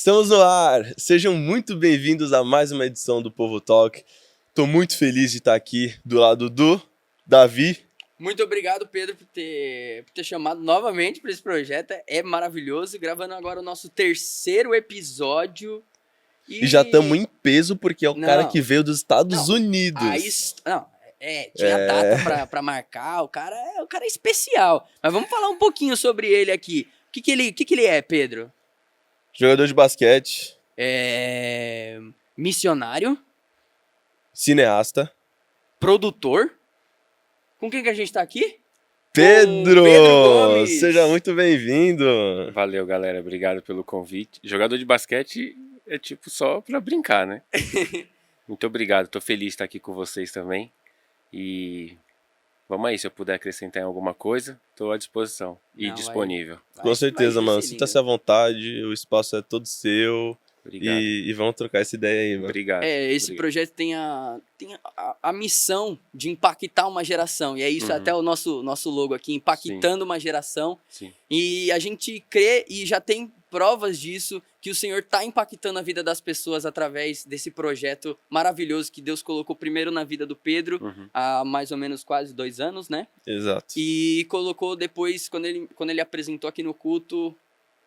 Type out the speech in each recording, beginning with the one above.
Estamos no ar! Sejam muito bem-vindos a mais uma edição do Povo Talk. Estou muito feliz de estar aqui do lado do Davi. Muito obrigado, Pedro, por ter chamado novamente para esse projeto. É maravilhoso. Gravando agora o nosso terceiro episódio. E já estamos em peso porque é o cara que veio dos Estados Não, Unidos. Tinha data para marcar. O cara é especial. Mas vamos falar um pouquinho sobre ele aqui. O que ele é, Pedro? Jogador de basquete. Missionário. Cineasta. Produtor. Com quem que a gente tá aqui? Pedro! Gomes. Seja muito bem-vindo! Valeu, galera. Obrigado pelo convite. Jogador de basquete é tipo só pra brincar, né? Muito obrigado. Tô feliz de estar aqui com vocês também. E vamos aí, se eu puder acrescentar em alguma coisa, tô à disposição e disponível. Com certeza, mano. Sinta-se à vontade, o espaço é todo seu. Obrigado. E vamos trocar essa ideia aí, mano. Obrigado. Esse projeto tem a missão de impactar uma geração. E é isso até o nosso logo aqui, impactando uma geração. Sim. E a gente crê e já tem provas disso, que o Senhor está impactando a vida das pessoas através desse projeto maravilhoso que Deus colocou primeiro na vida do Pedro, há mais ou menos quase 2 anos, né? Exato. E colocou depois, quando ele apresentou aqui no culto,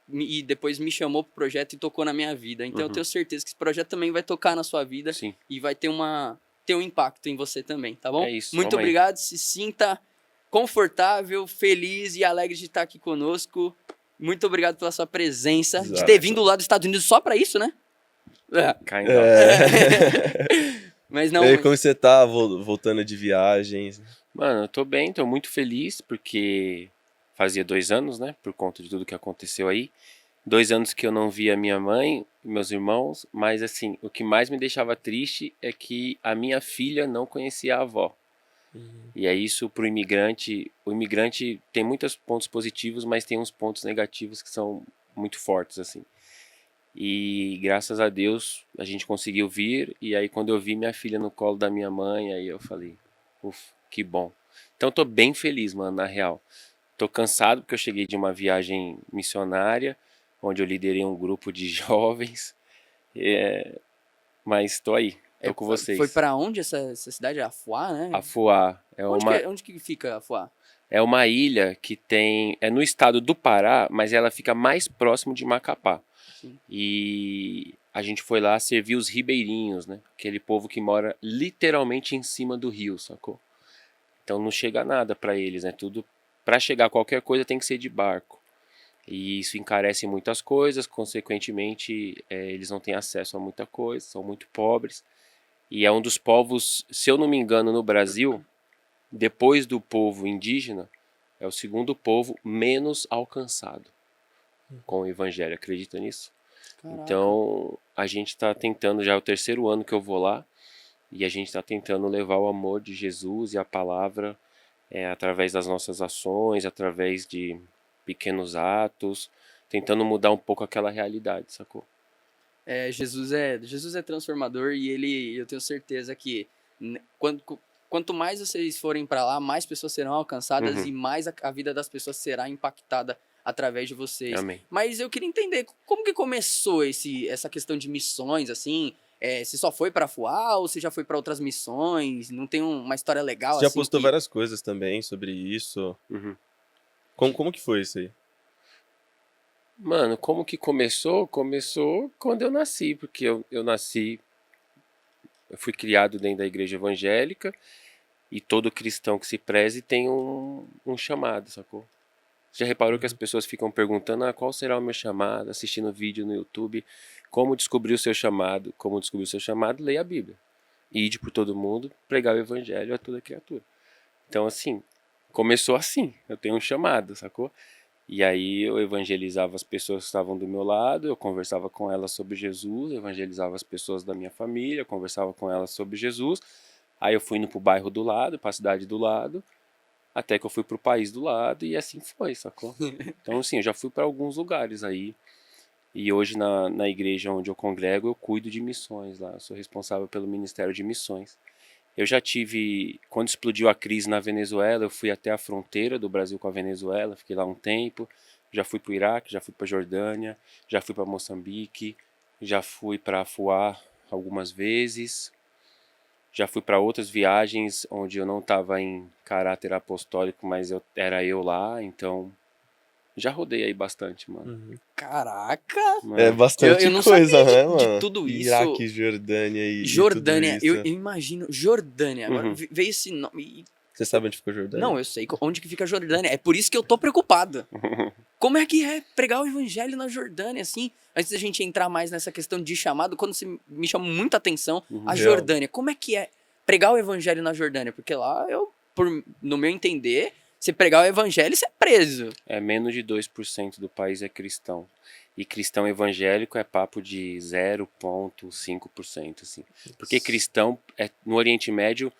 e depois me chamou pro projeto e tocou na minha vida. Então eu tenho certeza que esse projeto também vai tocar na sua vida. Sim. E vai ter um impacto em você também, tá bom? É isso. Muito obrigado, se sinta confortável, feliz e alegre de estar aqui conosco. Muito obrigado pela sua presença, de ter vindo lá dos Estados Unidos só pra isso, né? Mas não. E aí, como você tá voltando de viagens? Mano, eu tô bem, tô muito feliz porque fazia 2 anos, né? Por conta de tudo que aconteceu aí. 2 anos que eu não via minha mãe e meus irmãos, mas assim, o que mais me deixava triste é que a minha filha não conhecia a avó. E é isso pro imigrante. O imigrante tem muitos pontos positivos, mas tem uns pontos negativos que são muito fortes, assim. E graças a Deus a gente conseguiu vir. E aí quando eu vi minha filha no colo da minha mãe, aí eu falei, ufa, que bom. Então tô bem feliz, mano, na real. Tô cansado porque eu cheguei de uma viagem missionária, onde eu liderei um grupo de jovens. Mas tô aí. Tô com vocês. Foi pra onde essa cidade? Afuá, né? Afuá. Onde que fica Afuá? É uma ilha que tem... É no estado do Pará, mas ela fica mais próximo de Macapá. Sim. E a gente foi lá servir os ribeirinhos, né? Aquele povo que mora literalmente em cima do rio, sacou? Então não chega nada pra eles, né? Tudo... Pra chegar a qualquer coisa tem que ser de barco. E isso encarece muitas coisas, consequentemente eles não têm acesso a muita coisa, são muito pobres. E é um dos povos, se eu não me engano, no Brasil, depois do povo indígena, é o segundo povo menos alcançado com o evangelho. Acredita nisso? Caraca. Então, a gente está tentando, já é o 3º ano que eu vou lá, e a gente está tentando levar o amor de Jesus e a palavra através das nossas ações, através de pequenos atos, tentando mudar um pouco aquela realidade, sacou? Jesus é transformador e eu tenho certeza que quanto mais vocês forem para lá, mais pessoas serão alcançadas e mais a vida das pessoas será impactada através de vocês. Amém. Mas eu queria entender como que começou essa questão de missões, assim. Você só foi para Afuá ou você já foi para outras missões? Não tem uma história legal Você já assim? postou várias coisas também sobre isso. Como que foi isso aí? Mano, como que começou? Começou quando eu nasci, porque eu nasci, eu fui criado dentro da igreja evangélica e todo cristão que se preze tem um chamado, sacou? Você já reparou que as pessoas ficam perguntando qual será o meu chamado, assistindo vídeo no YouTube, como descobrir o seu chamado? Como descobrir o seu chamado? Leia a Bíblia. E ide por todo mundo, pregar o evangelho a toda criatura. Então assim, começou assim, eu tenho um chamado, sacou? E aí eu evangelizava as pessoas que estavam do meu lado, eu conversava com elas sobre Jesus, evangelizava as pessoas da minha família, conversava com elas sobre Jesus. Aí eu fui indo pro bairro do lado, pra cidade do lado, até que eu fui pro país do lado e assim foi, sacou? Então assim, eu já fui para alguns lugares aí. E hoje na igreja onde eu congrego, eu cuido de missões lá, eu sou responsável pelo Ministério de Missões. Eu já tive, quando explodiu a crise na Venezuela, eu fui até a fronteira do Brasil com a Venezuela, fiquei lá um tempo, Já fui para o Iraque, já fui para Jordânia, já fui para Moçambique, já fui para Afuá algumas vezes, já fui para outras viagens onde eu não estava em caráter apostólico, mas era eu lá, então já rodei aí bastante, mano. Uhum. Caraca! É bastante Eu não coisa, sabia né, de mano? tudo isso. Iraque, Jordânia e tudo Jordânia, isso. eu imagino. Jordânia, agora Uhum. veio esse nome. Você sabe onde ficou Jordânia? Não, eu sei onde que fica a Jordânia. É por isso que eu tô preocupado. Como é que é pregar o evangelho na Jordânia, assim? Antes da gente entrar mais nessa questão de chamado, quando você me chamou muita atenção, a Real. Jordânia. Como é que é pregar o evangelho na Jordânia? Porque lá, no meu entender, se pregar o evangelho, você é preso. É menos de 2% do país é cristão. E cristão evangélico é papo de 0,5%, assim. Porque cristão, no Oriente Médio,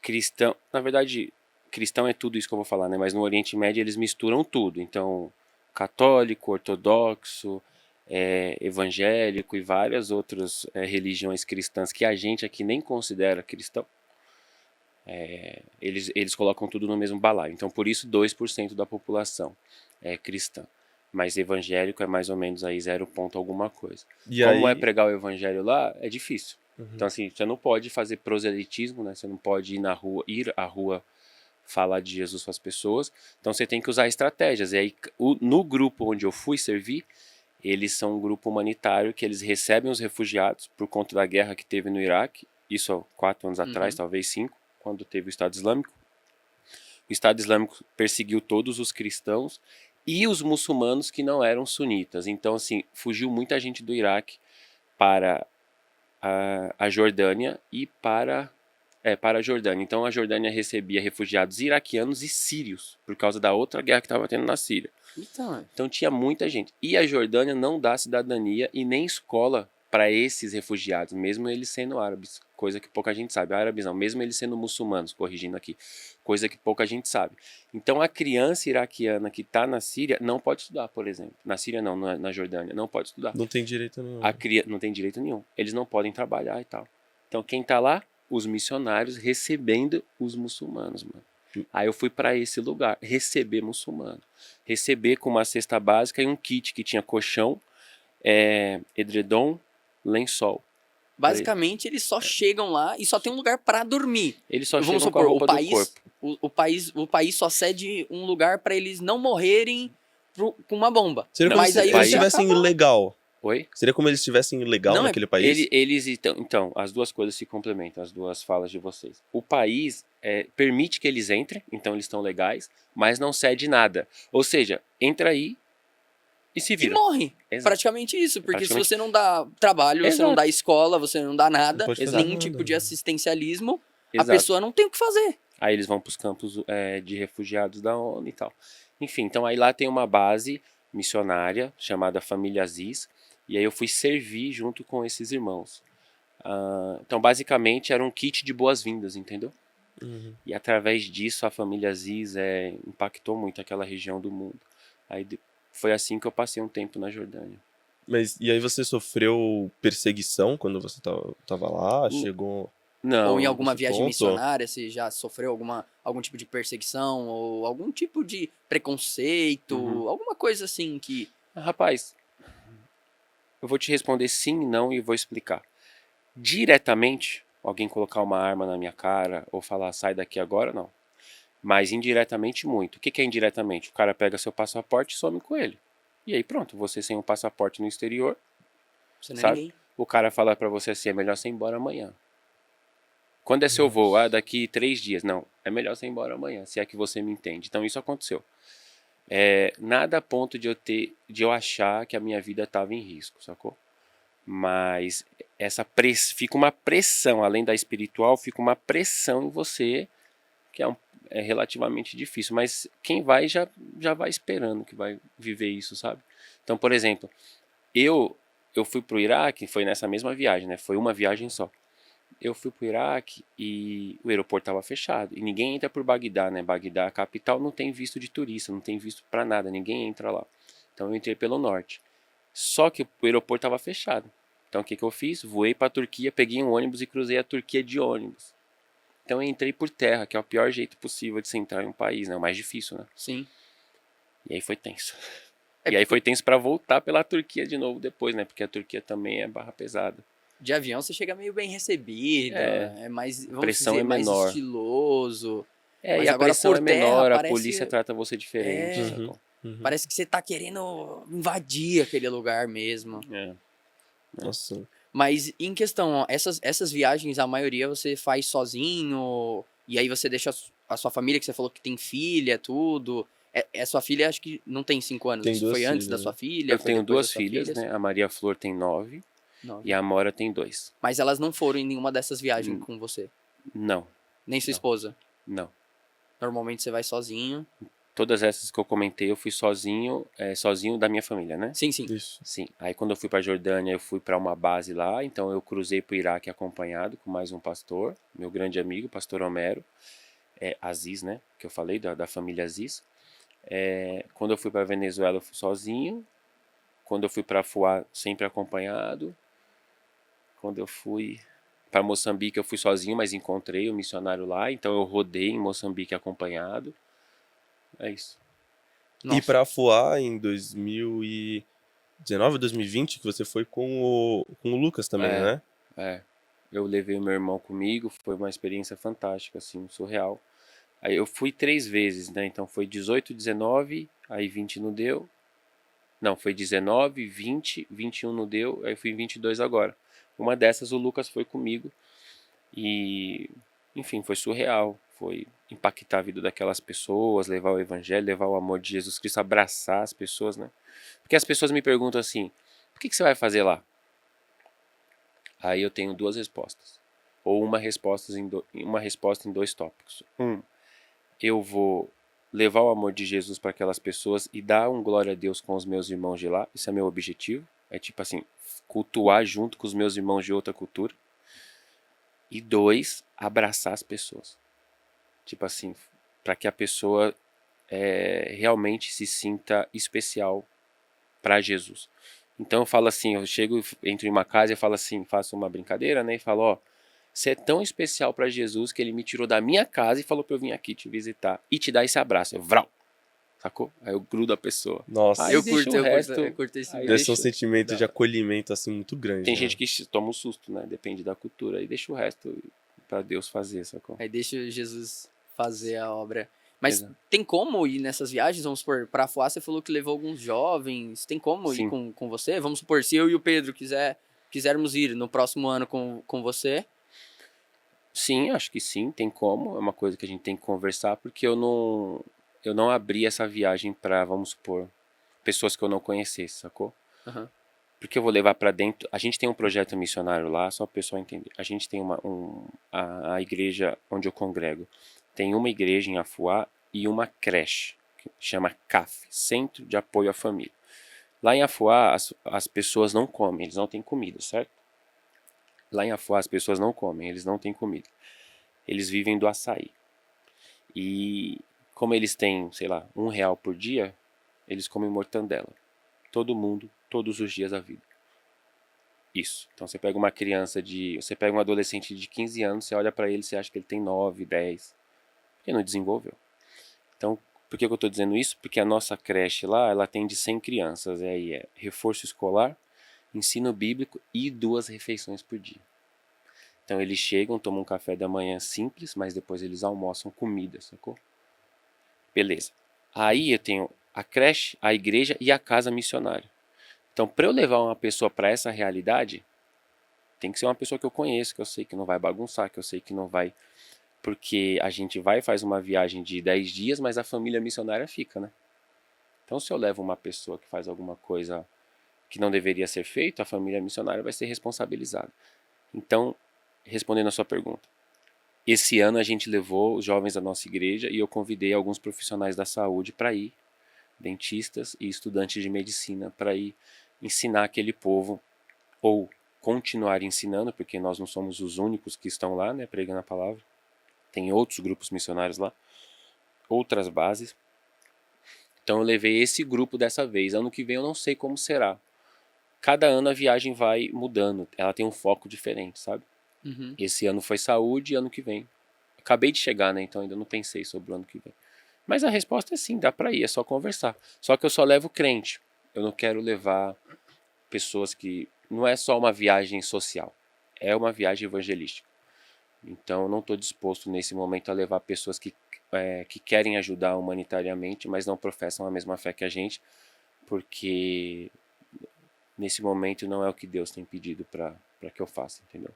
cristão... Na verdade, cristão é tudo isso que eu vou falar, né? Mas no Oriente Médio eles misturam tudo. Então, católico, ortodoxo, evangélico e várias outras religiões cristãs que a gente aqui nem considera cristão. Eles colocam tudo no mesmo balaio. Então, por isso, 2% da população é cristã. Mas evangélico é mais ou menos aí 0 ponto alguma coisa. E Como aí... é pregar o evangelho lá, é difícil. Uhum. Então, assim, você não pode fazer proselitismo, né? Você não pode ir à rua falar de Jesus para as pessoas. Então, você tem que usar estratégias. E aí, no grupo onde eu fui servir, eles são um grupo humanitário que eles recebem os refugiados por conta da guerra que teve no Iraque. Isso há 4 anos atrás, talvez 5, quando teve o Estado Islâmico. O Estado Islâmico perseguiu todos os cristãos e os muçulmanos que não eram sunitas. Então, assim, fugiu muita gente do Iraque para a Jordânia e para a Jordânia. Então, a Jordânia recebia refugiados iraquianos e sírios por causa da outra guerra que estava tendo na Síria. Então, tinha muita gente. E a Jordânia não dá cidadania e nem escola para esses refugiados, mesmo eles sendo árabes, coisa que pouca gente sabe. Árabes não, mesmo eles sendo muçulmanos, corrigindo aqui, coisa que pouca gente sabe. Então a criança iraquiana que está na Síria não pode estudar, por exemplo. Na Síria não, na Jordânia, não pode estudar. Não tem direito nenhum. Não tem direito nenhum. Eles não podem trabalhar e tal. Então quem está lá? Os missionários recebendo os muçulmanos, mano. Aí eu fui para esse lugar, receber muçulmano. Receber com uma cesta básica e um kit que tinha colchão, edredom, lençol. Basicamente, eles só chegam lá e só tem um lugar para dormir. Eles só Vamos chegam supor, com a roupa do corpo. o país só cede um lugar para eles não morrerem com uma bomba. Seria Não, como Mas se aí eles você estivessem acaba... ilegal. Oi? Seria como eles estivessem ilegal Não, naquele país? Eles então, as duas coisas se complementam, as duas falas de vocês. O país permite que eles entrem, então eles estão legais, mas não cede nada. Ou seja, entra aí e se E vira. morre. Exato. Praticamente isso. Porque Praticamente. se você não dá trabalho, você não Exato. dá escola, você não dá nada, Não pode fazer nenhum nada. tipo de assistencialismo, a Exato. pessoa não tem o que fazer. Aí eles vão para os campos de refugiados da ONU e tal. Enfim, então aí lá tem uma base missionária chamada Família Aziz, e aí eu fui servir junto com esses irmãos. Então basicamente era um kit de boas-vindas, entendeu? Uhum. E através disso a Família Aziz impactou muito aquela região do mundo. Aí foi assim que eu passei um tempo na Jordânia. Mas, e aí você sofreu perseguição quando você tava lá? Chegou... Não, Ou em alguma nesse viagem ponto. missionária, você já sofreu algum tipo de perseguição, ou algum tipo de preconceito, alguma coisa assim que... rapaz, eu vou te responder sim e não e vou explicar. Diretamente, alguém colocar uma arma na minha cara ou falar sai daqui agora, não. Mas indiretamente muito. O que é indiretamente? O cara pega seu passaporte e some com ele. E aí pronto, você sem um passaporte no exterior, Você não é sabe? ninguém. O cara fala pra você assim, é melhor você ir embora amanhã. Quando é seu voo? Daqui 3 dias. Não, é melhor você ir embora amanhã, se é que você me entende. Então isso aconteceu. Nada a ponto de eu achar que a minha vida estava em risco, sacou? Mas fica uma pressão, além da espiritual, fica uma pressão em você, que é relativamente difícil. Mas quem vai já vai esperando que vai viver isso, sabe? Então, por exemplo, eu fui pro Iraque, foi nessa mesma viagem, né? Foi uma viagem só. Eu fui pro Iraque e o aeroporto estava fechado. E ninguém entra por Bagdá, né? Bagdá, a capital, não tem visto de turista, não tem visto para nada, ninguém entra lá. Então eu entrei pelo norte. Só que o aeroporto estava fechado. Então o que eu fiz? Voei para a Turquia, peguei um ônibus e cruzei a Turquia de ônibus. Então eu entrei por terra, que é o pior jeito possível de você entrar em um país, né? O mais difícil, né? Sim. E aí foi tenso. E aí foi tenso pra voltar pela Turquia de novo depois, né? Porque a Turquia também é barra pesada. De avião você chega meio bem recebido, é mais, A vamos pressão dizer, é mais menor. estiloso. É, e Mas a agora pressão por é terra menor, a polícia parece, trata você diferente, é, Uhum, sacou? uhum. parece que você tá querendo invadir aquele lugar mesmo. É. Nossa. Mas em questão, ó, essas viagens, a maioria você faz sozinho, e aí você deixa a sua família, que você falou que tem filha, tudo. Sua filha, acho que não tem 5 anos. Tem Isso duas foi antes da filhas, sua né? filha? Eu Foi tenho depois das 2 suas filhas, filhas? né? A Maria Flor tem 9 e 9. a Amora tem 2. Mas elas não foram em nenhuma dessas viagens Hum. com você. Não, Nem sua Não. esposa. não. Normalmente você vai sozinho. Todas essas que eu comentei, eu fui sozinho, sozinho da minha família, né? Sim, sim. Isso. Sim. Aí quando eu fui pra Jordânia, eu fui pra uma base lá, então eu cruzei pro Iraque acompanhado com mais um pastor, meu grande amigo, pastor Homero, Aziz, né? Que eu falei, da família Aziz. Quando eu fui pra Venezuela, eu fui sozinho. Quando eu fui pra Fuá, sempre acompanhado. Quando eu fui pra Moçambique, eu fui sozinho, mas encontrei o missionário lá, então eu rodei em Moçambique acompanhado. É isso. E Nossa. pra Fuá em 2019 ou 2020, que você foi com o Lucas também, É. né? Eu levei o meu irmão comigo, foi uma experiência fantástica, assim, surreal. Aí eu fui 3 vezes, né? Então foi 18, 19, aí 20 não deu. Não, foi 19, 20, 21 não deu, aí eu fui em 22 agora. Uma dessas o Lucas foi comigo e, enfim, foi surreal. Foi impactar a vida daquelas pessoas, levar o evangelho, levar o amor de Jesus Cristo, abraçar as pessoas, né? Porque as pessoas me perguntam assim: o que você vai fazer lá? Aí eu tenho 2 respostas. Ou uma resposta em 2 tópicos. Eu vou levar o amor de Jesus para aquelas pessoas e dar um glória a Deus com os meus irmãos de lá. Esse é meu objetivo. É tipo assim, cultuar junto com os meus irmãos de outra cultura. E 2, abraçar as pessoas. Tipo assim, para que a pessoa realmente se sinta especial para Jesus. Então eu falo assim, eu chego, entro em uma casa e falo assim, faço uma brincadeira, né? E falo, ó, você é tão especial para Jesus que ele me tirou da minha casa e falou para eu vir aqui te visitar e te dar esse abraço. Eu, vrau, sacou? Aí eu grudo a pessoa. Nossa. Aí Eu deixa curto, o eu curto, resto. eu curto esse Aí mesmo. Deve ser um deixa- sentimento de Não. acolhimento assim muito grande, Tem né? gente que toma um susto, né? Depende da cultura. Aí deixa o resto para Deus fazer, sacou? Aí deixa Jesus fazer a obra. Mas Exato. tem como ir nessas viagens? Vamos supor, pra Fuá você falou que levou alguns jovens. Tem como ir Sim. com você? Vamos supor, se eu e o Pedro quisermos ir no próximo ano com você. Sim, acho que sim, tem como. É uma coisa que a gente tem que conversar, porque eu não abri essa viagem para, vamos supor, pessoas que eu não conhecesse, sacou? Aham. Porque eu vou levar para dentro. A gente tem um projeto missionário lá, só para o pessoal entender. A gente tem a igreja onde eu congrego. Tem uma igreja em Afuá e uma creche, que chama CAF, Centro de Apoio à Família. Lá em Afuá, as pessoas não comem, eles não têm comida, certo? Lá em Afuá, as pessoas não comem, eles não têm comida. Eles vivem do açaí. E como eles têm, sei lá, R$ 1 por dia, eles comem mortandela. Todo mundo, todos os dias da vida. Isso. Então você pega uma criança você pega um adolescente de 15 anos, você olha para ele, você acha que ele tem 9, 10, porque não desenvolveu. Então, por que eu estou dizendo isso? Porque a nossa creche lá, ela tem de 100 crianças, aí é reforço escolar, ensino bíblico e 2 refeições por dia. Então eles chegam, tomam um café da manhã simples, mas depois eles almoçam comida, sacou? Beleza. Aí eu tenho a creche, a igreja e a casa missionária. Então, para eu levar uma pessoa para essa realidade, tem que ser uma pessoa que eu conheço, que eu sei que não vai bagunçar, que eu sei que não vai. Porque a gente vai e faz uma viagem de 10 dias, mas a família missionária fica, né? Então, se eu levo uma pessoa que faz alguma coisa que não deveria ser feita, a família missionária vai ser responsabilizada. Então, respondendo a sua pergunta, esse ano a gente levou os jovens da nossa igreja e eu convidei alguns profissionais da saúde para ir, dentistas e estudantes de medicina, para ir ensinar aquele povo, ou continuar ensinando, porque nós não somos os únicos que estão lá, né, pregando a palavra. Tem outros grupos missionários lá, outras bases. Então eu levei esse grupo dessa vez. Ano que vem eu não sei como será. Cada ano a viagem vai mudando, ela tem um foco diferente, sabe? Uhum. Esse ano foi saúde, ano que vem. Acabei de chegar, né? Então ainda não pensei sobre o ano que vem. Mas a resposta é sim, dá pra ir, é só conversar. Só que eu só levo crente. eu não quero levar pessoas que... Não é só uma viagem social, é uma viagem evangelística. Então, eu não estou disposto nesse momento a levar pessoas que querem ajudar humanitariamente, mas não professam a mesma fé que a gente, porque nesse momento não é o que Deus tem pedido para que eu faça, entendeu?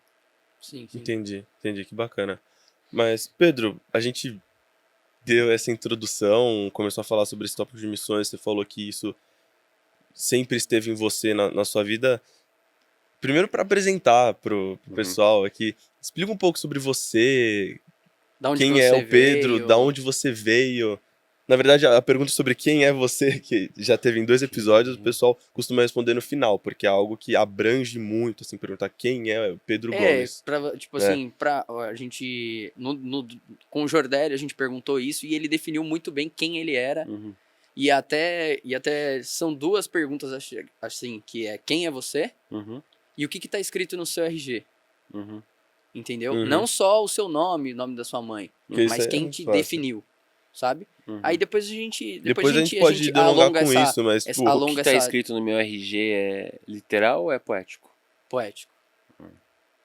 Sim, sim. Entendi, que bacana. Mas, Pedro, a gente deu essa introdução, começou a falar sobre esse tópico de missões, você falou que isso sempre esteve em você na sua vida. Primeiro, para apresentar pro pessoal aqui, explica um pouco sobre você, Da onde que quem é você o Pedro, da veio? onde você veio. Na verdade, a pergunta sobre quem é você, que já teve em 2 episódios, o pessoal costuma responder no final, porque é algo que abrange muito, assim, perguntar quem é o Pedro Gomes, Tipo né? assim, a gente, com o Jordelli a gente perguntou isso e ele definiu muito bem quem ele era. Uhum. E até são 2 perguntas, assim, que é quem é você Uhum. e o que tá escrito no seu RG, Uhum. entendeu? Uhum. Não só o seu nome, o nome da sua mãe, Porque isso mas aí é quem muito te fácil. definiu, sabe? Uhum. Aí depois a gente, Depois a gente pode delongar alonga com isso, mas, tipo, O que está escrito no meu RG é literal ou é poético? poético.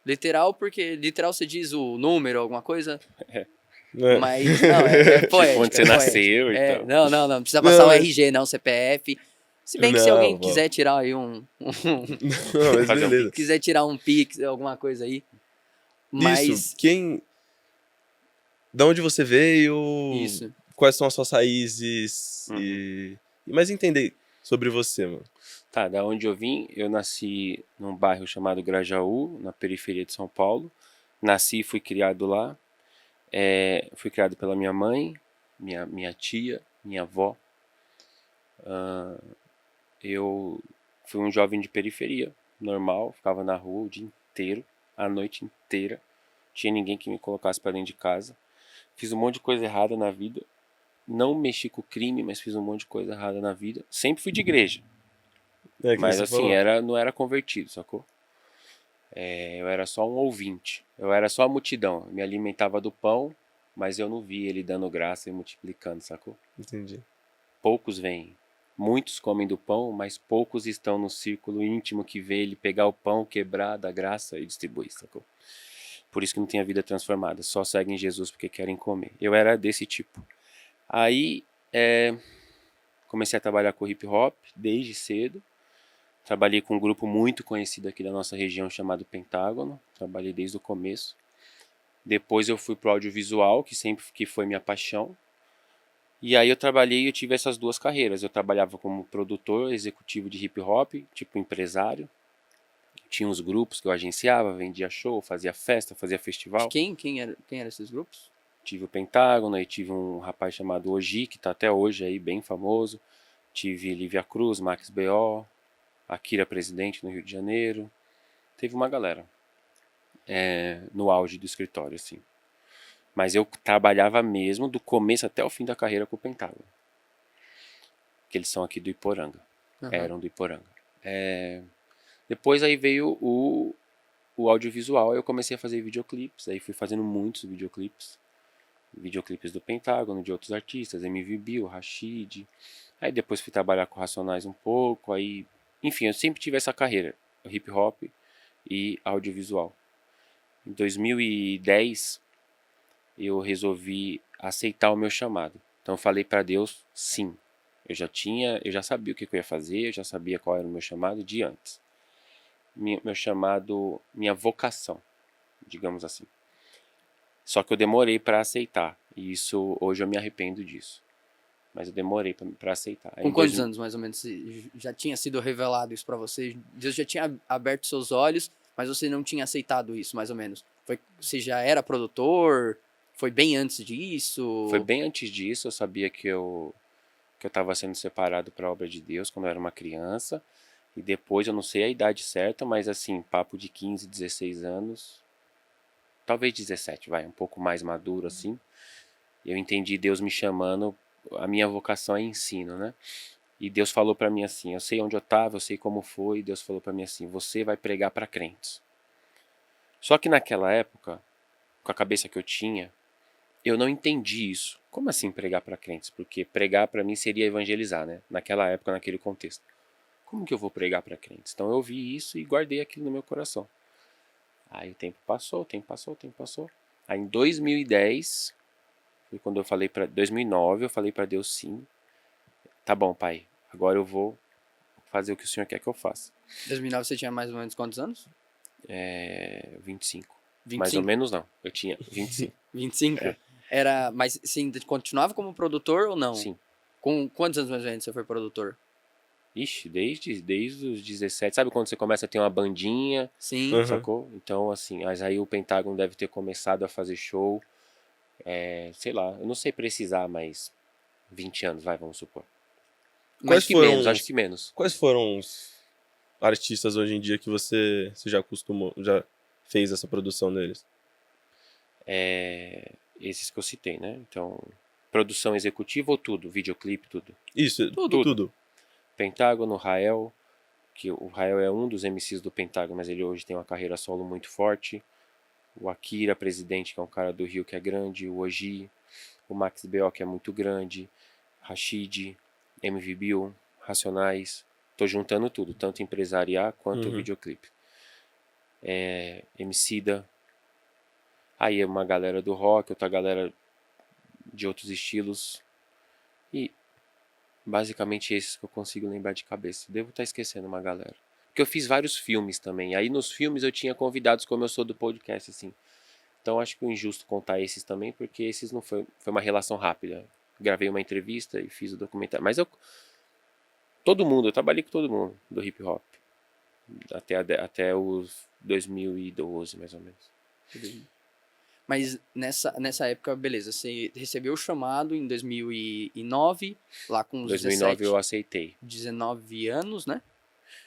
Literal, porque literal você diz o número, alguma coisa, né? mas não, é Tipo, onde poético, você é poético. nasceu e tal. Não precisa Não, passar um mas- RG, não, CPF. Se bem que se alguém Não, pô. quiser tirar aí Não, mas Fazer um beleza. quiser tirar um Pix, alguma coisa aí, Isso, mas da onde você veio, isso. quais são as suas raízes e mais entender sobre você, mano. Tá, da onde eu vim, eu nasci num bairro chamado Grajaú, na periferia de São Paulo. Nasci e fui criado lá. Fui criado pela minha mãe, minha tia, minha avó. Eu fui um jovem de periferia, normal, ficava na rua o dia inteiro, a noite inteira. Tinha ninguém que me colocasse pra dentro de casa. Fiz um monte de coisa errada na vida. Não mexi com o crime, mas fiz um monte de coisa errada na vida. Sempre fui de igreja, É que mas você assim, falou. não era convertido, sacou? Eu era só um ouvinte, eu era só a multidão. Eu me alimentava do pão, mas eu não via ele dando graça e multiplicando, sacou? Entendi. Poucos vêm. Muitos comem do pão, mas poucos estão no círculo íntimo que vê ele pegar o pão, quebrar, dar graça e distribuir, sacou? Por isso que não tem a vida transformada, só seguem Jesus porque querem comer. Eu era desse tipo. Aí comecei a trabalhar com hip hop desde cedo. Trabalhei com um grupo muito conhecido aqui da nossa região chamado Pentágono. Trabalhei desde o começo. Depois eu fui pro audiovisual, que foi minha paixão. E aí eu tive essas 2 carreiras. Eu trabalhava como produtor executivo de hip hop, tipo empresário. Tinha uns grupos que eu agenciava, vendia show, fazia festa, fazia festival. Quem eram esses grupos? Tive o Pentágono, aí tive um rapaz chamado Oji, que tá até hoje aí bem famoso. Tive Lívia Cruz, Max B.O., Akira Presidente no Rio de Janeiro. Teve uma galera no auge do escritório, assim. Mas eu trabalhava mesmo do começo até o fim da carreira com o Pentágono. Que eles são aqui do Iporanga. Eram do Iporanga. Depois aí veio o audiovisual, aí eu comecei a fazer videoclipes. Aí fui fazendo muitos videoclipes. Videoclipes do Pentágono, de outros artistas, MV Bill, Rashid. Aí depois fui trabalhar com Racionais um pouco. Aí, enfim, eu sempre tive essa carreira, hip hop e audiovisual. Em 2010, eu resolvi aceitar o meu chamado. Então eu falei para Deus, sim. Eu já sabia o que eu ia fazer, eu já sabia qual era o meu chamado de antes. Meu chamado, minha vocação, digamos assim. Só que eu demorei para aceitar. E isso, hoje eu me arrependo disso. Mas eu demorei para aceitar. Com quantos anos, mais ou menos, já tinha sido revelado isso pra você? Deus já tinha aberto seus olhos, mas você não tinha aceitado isso, mais ou menos. Você já era produtor? Foi bem antes disso? Foi bem antes disso, eu sabia que eu estava sendo separado para a obra de Deus quando eu era uma criança. E depois, eu não sei a idade certa, mas assim, papo de 15, 16 anos. Talvez 17, vai, um pouco mais maduro assim. Eu entendi Deus me chamando, a minha vocação é ensino, né? E Deus falou para mim assim, eu sei onde eu estava, eu sei como foi, e Deus falou para mim assim, você vai pregar para crentes. Só que naquela época, com a cabeça que eu tinha, eu não entendi isso. Como assim pregar para crentes? Porque pregar para mim seria evangelizar, né? Naquela época, naquele contexto. como que eu vou pregar para crentes? Então eu vi isso e guardei aquilo no meu coração. Aí o tempo passou. Aí em 2010, foi quando eu falei 2009, eu falei para Deus sim. Tá bom, pai, agora eu vou fazer o que o senhor quer que eu faça. 2009 você tinha mais ou menos quantos anos? 25. 25? Mais ou menos não, eu tinha 25. 25? É. Era, mas você ainda continuava como produtor ou não? Sim. Com quantos anos mais ou menos você foi produtor? Ixi, desde os 17. Sabe quando você começa a ter uma bandinha, Sim. Uhum. sacou? Então, assim, mas aí o Pentágono deve ter começado a fazer show, sei lá, eu não sei precisar, mas 20 anos, vamos supor. Quais Acho que foram menos, os- acho que menos. Quais foram os artistas hoje em dia que você já fez essa produção deles? Esses que eu citei, né? Então, produção executiva ou tudo? Videoclipe, tudo. Isso, Tudo. tudo. Pentágono, Rael, que o Rael é um dos MCs do Pentágono, mas ele hoje tem uma carreira solo muito forte. O Akira, presidente, que é um cara do Rio que é grande. O Oji, o Max B.O., que é muito grande. Rashid, MV Bill, Racionais. Tô juntando tudo, tanto empresariar quanto Uhum. videoclipe. Emicida. Aí é uma galera do rock, outra galera de outros estilos. E basicamente esses que eu consigo lembrar de cabeça. Devo estar esquecendo uma galera. Porque eu fiz vários filmes também. Aí nos filmes eu tinha convidados como eu sou do podcast, assim. Então acho que é injusto contar esses também, porque esses não foi uma relação rápida. Gravei uma entrevista e fiz o documentário. Mas eu trabalhei com todo mundo do hip hop. Até os 2012, mais ou menos. Mas nessa época, beleza, você recebeu o chamado em 2009, lá com Em uns 2009 eu aceitei. 19 anos, né?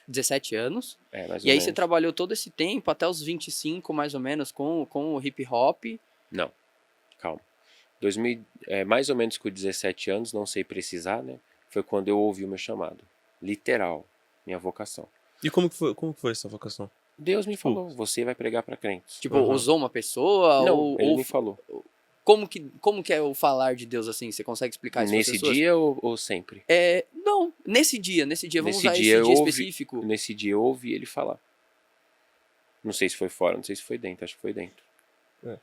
17 anos. Mais E ou aí menos. você trabalhou todo esse tempo, até os 25 mais ou menos, com o hip hop. Não, calma. Mais ou menos com 17 anos, não sei precisar, né? Foi quando eu ouvi o meu chamado. Literal, minha vocação. E como que foi essa vocação? Deus me falou, você vai pregar para crentes. Tipo, Uhum. usou uma pessoa? Não, ele ou me falou. como que é o falar de Deus assim? Você consegue explicar isso para as Nesse pessoas? dia ou sempre? Não, nesse dia, vamos Nesse usar dia esse eu dia ouvi- específico. Nesse dia eu ouvi ele falar. Não sei se foi fora, não sei se foi dentro, acho que foi dentro. É.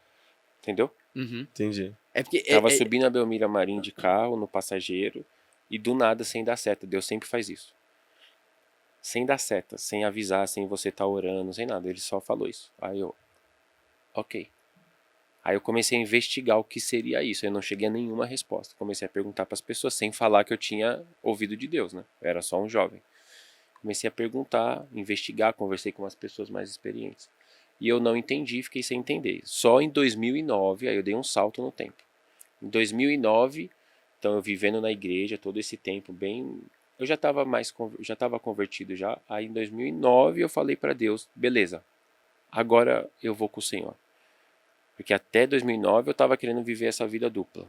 Entendeu? Uhum. Entendi. É porque Tava subindo a Belmira Marim de carro, no passageiro, e do nada, sem dar seta. Deus sempre faz isso. Sem dar seta, sem avisar, sem você estar orando, sem nada. Ele só falou isso. Aí eu, ok. Aí eu comecei a investigar o que seria isso. Eu não cheguei a nenhuma resposta. Comecei a perguntar para as pessoas, sem falar que eu tinha ouvido de Deus, né? Eu era só um jovem. Comecei a perguntar, investigar, conversei com umas pessoas mais experientes. E eu não entendi, fiquei sem entender. Só em 2009, aí eu dei um salto no tempo. Em 2009, então eu vivendo na igreja todo esse tempo bem, eu já estava convertido já. Aí em 2009 eu falei para Deus, beleza, agora eu vou com o Senhor. Porque até 2009 eu estava querendo viver essa vida dupla.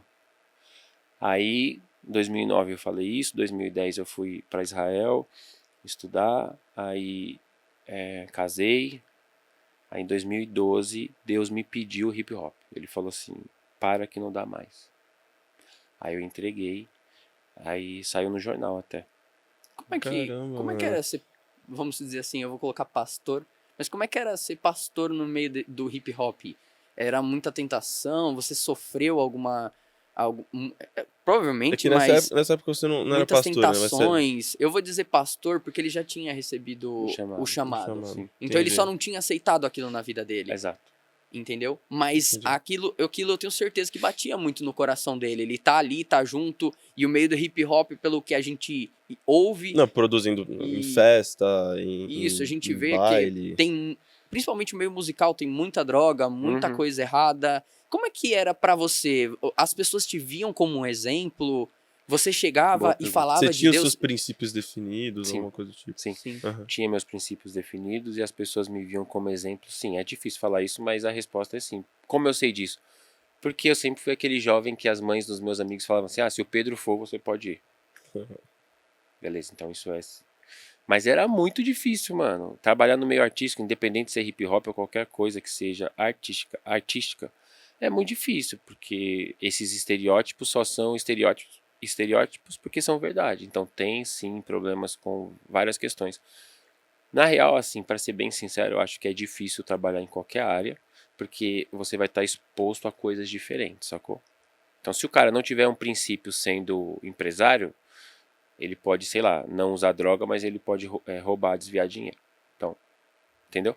Aí em 2009 eu falei isso, 2010 eu fui para Israel estudar, aí casei. Aí em 2012 Deus me pediu hip hop. Ele falou assim, para que não dá mais. Aí eu entreguei, aí saiu no jornal até. Caramba, como é que mano. era ser, vamos dizer assim, eu vou colocar pastor, mas como é que era ser pastor no meio do hip hop? Era muita tentação? Você sofreu É provavelmente, que mas nessa época você não era muitas pastor, né? Mas você... tentações. Eu vou dizer pastor porque ele já tinha recebido o chamado. chamado. Sim, Então ele entendi. só não tinha aceitado aquilo na vida dele. exato. Entendeu? Mas Entendi. aquilo eu tenho certeza que batia muito no coração dele. Ele tá ali, tá junto, e o meio do hip hop, pelo que a gente ouve, Não, produzindo em E- festa, isso, a gente em vê baile. que tem, principalmente o meio musical, tem muita droga, muita Uhum. coisa errada. Como é que era pra você? As pessoas te viam como um exemplo? Você Boa chegava e pergunta. falava Você de tinha os Deus? seus princípios definidos, Sim. alguma coisa do tipo? Sim, Sim. Aham. tinha meus princípios definidos e as pessoas me viam como exemplo. Sim, é difícil falar isso, mas a resposta é sim. Como eu sei disso? Porque eu sempre fui aquele jovem que as mães dos meus amigos falavam assim, se o Pedro for, você pode ir. Beleza, então isso é... Mas era muito difícil, mano. Trabalhar no meio artístico, independente de ser hip hop ou qualquer coisa que seja artística, é muito difícil, porque esses estereótipos só são estereótipos estereótipos porque são verdade. Então tem sim problemas com várias questões. Na real, assim, para ser bem sincero, eu acho que é difícil trabalhar em qualquer área, porque você vai estar exposto a coisas diferentes, sacou? Então, se o cara não tiver um princípio sendo empresário, ele pode, sei lá, não usar droga, mas ele pode roubar, desviar dinheiro. Então, entendeu?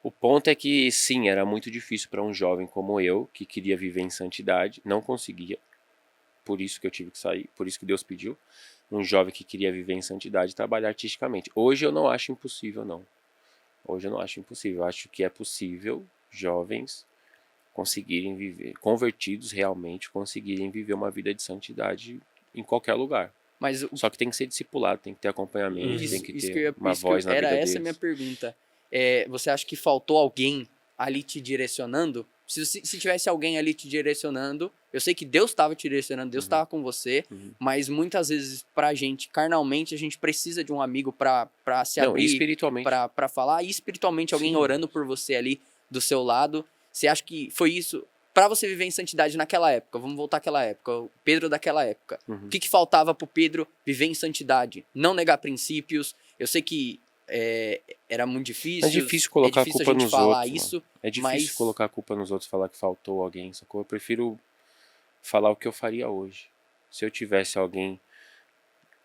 O ponto é que, sim, era muito difícil para um jovem como eu, que queria viver em santidade, não conseguia. Por isso que eu tive que sair, por isso que Deus pediu. Um jovem que queria viver em santidade e trabalhar artisticamente. Hoje eu não acho impossível, não. Hoje eu não acho impossível. Eu acho que é possível jovens conseguirem viver, convertidos realmente, conseguirem viver uma vida de santidade em qualquer lugar. Mas Só que tem que ser discipulado, tem que ter acompanhamento, tem que ter uma isso que voz na vida era deles. essa a minha pergunta. Você acha que faltou alguém ali te direcionando? Se tivesse alguém ali te direcionando, eu sei que Deus estava te direcionando, Deus estava com você, mas muitas vezes pra gente, carnalmente, a gente precisa de um amigo pra se Não, abrir, espiritualmente. pra falar, e espiritualmente alguém Sim. orando por você ali do seu lado. Você acha que foi isso? Pra você viver em santidade naquela época, vamos voltar àquela época, o Pedro daquela época. O que faltava pro Pedro viver em santidade? Não negar princípios. Eu sei que era muito difícil. É difícil colocar a culpa nos outros. Isso, é difícil mas... colocar a culpa nos outros, falar que faltou alguém, sacou? Eu prefiro falar o que eu faria hoje. Se eu tivesse alguém,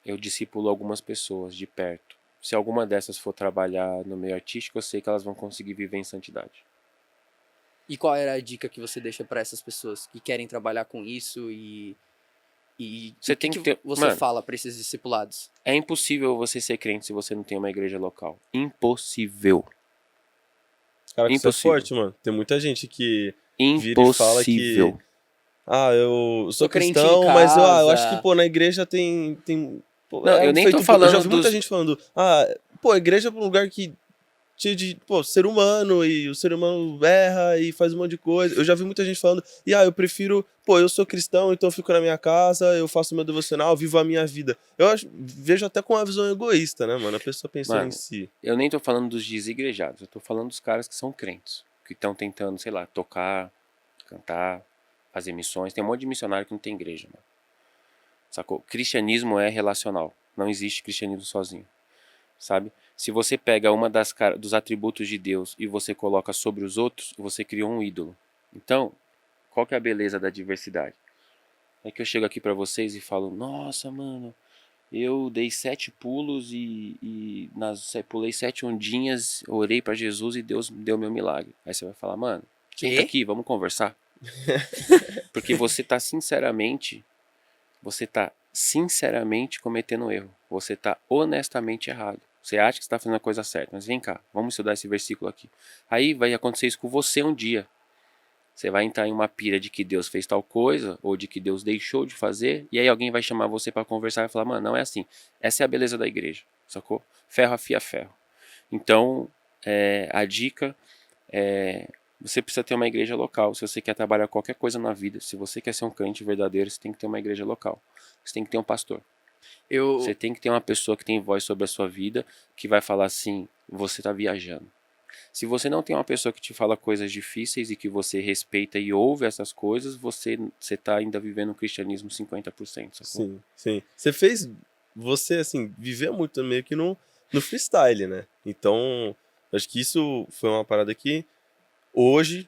eu discipulo algumas pessoas de perto. Se alguma dessas for trabalhar no meio artístico, eu sei que elas vão conseguir viver em santidade. E qual era a dica que você deixa pra essas pessoas que querem trabalhar com isso e Você o tem que ter... você Mano, fala pra esses discipulados? é impossível você ser crente se você não tem uma igreja local. Impossível. Cara, que isso é Impossível. forte, mano. Tem muita gente que vira e fala que... Impossível. eu sou crente em cristão, mas eu acho casa. que, pô, na igreja tem pô, Não, eu nem tô feito falando eu já vi muita dos... gente falando, a igreja é um lugar que cheio de, pô, ser humano, e o ser humano erra e faz um monte de coisa. Eu já vi muita gente falando, eu prefiro, pô, eu sou cristão, então eu fico na minha casa, eu faço meu devocional, vivo a minha vida. Vejo até com uma visão egoísta, né, mano? A pessoa pensando Mano, em si. eu nem tô falando dos desigrejados, eu tô falando dos caras que são crentes, que estão tentando, sei lá, tocar, cantar, fazer missões. Tem um monte de missionário que não tem igreja, mano. Sacou? Cristianismo é relacional. Não existe cristianismo sozinho. Sabe? Se você pega uma dos atributos de Deus e você coloca sobre os outros, você criou um ídolo. Então, qual que é a beleza da diversidade? É que eu chego aqui pra vocês e falo, nossa, mano, eu dei 7 pulos e pulei 7 ondinhas, orei pra Jesus e Deus deu meu milagre. Aí você vai falar, mano, senta aqui, vamos conversar. Porque você tá sinceramente cometendo um erro. Você tá honestamente errado. Você acha que você está fazendo a coisa certa, mas vem cá, vamos estudar esse versículo aqui. Aí vai acontecer isso com você um dia. Você vai entrar em uma pira de que Deus fez tal coisa, ou de que Deus deixou de fazer, e aí alguém vai chamar você para conversar e falar, mano, não é assim. Essa é a beleza da igreja, sacou? Ferro afia ferro. Então, a dica é, você precisa ter uma igreja local. Se você quer trabalhar qualquer coisa na vida, se você quer ser um crente verdadeiro, você tem que ter uma igreja local. Você tem que ter um pastor. Você tem que ter uma pessoa que tem voz sobre a sua vida, que vai falar assim, você está viajando. Se você não tem uma pessoa que te fala coisas difíceis e que você respeita e ouve essas coisas, você está ainda vivendo o cristianismo 50%. Sacou? Sim, sim. Você fez você, assim, viver muito meio que no freestyle, né? Então, acho que isso foi uma parada que hoje,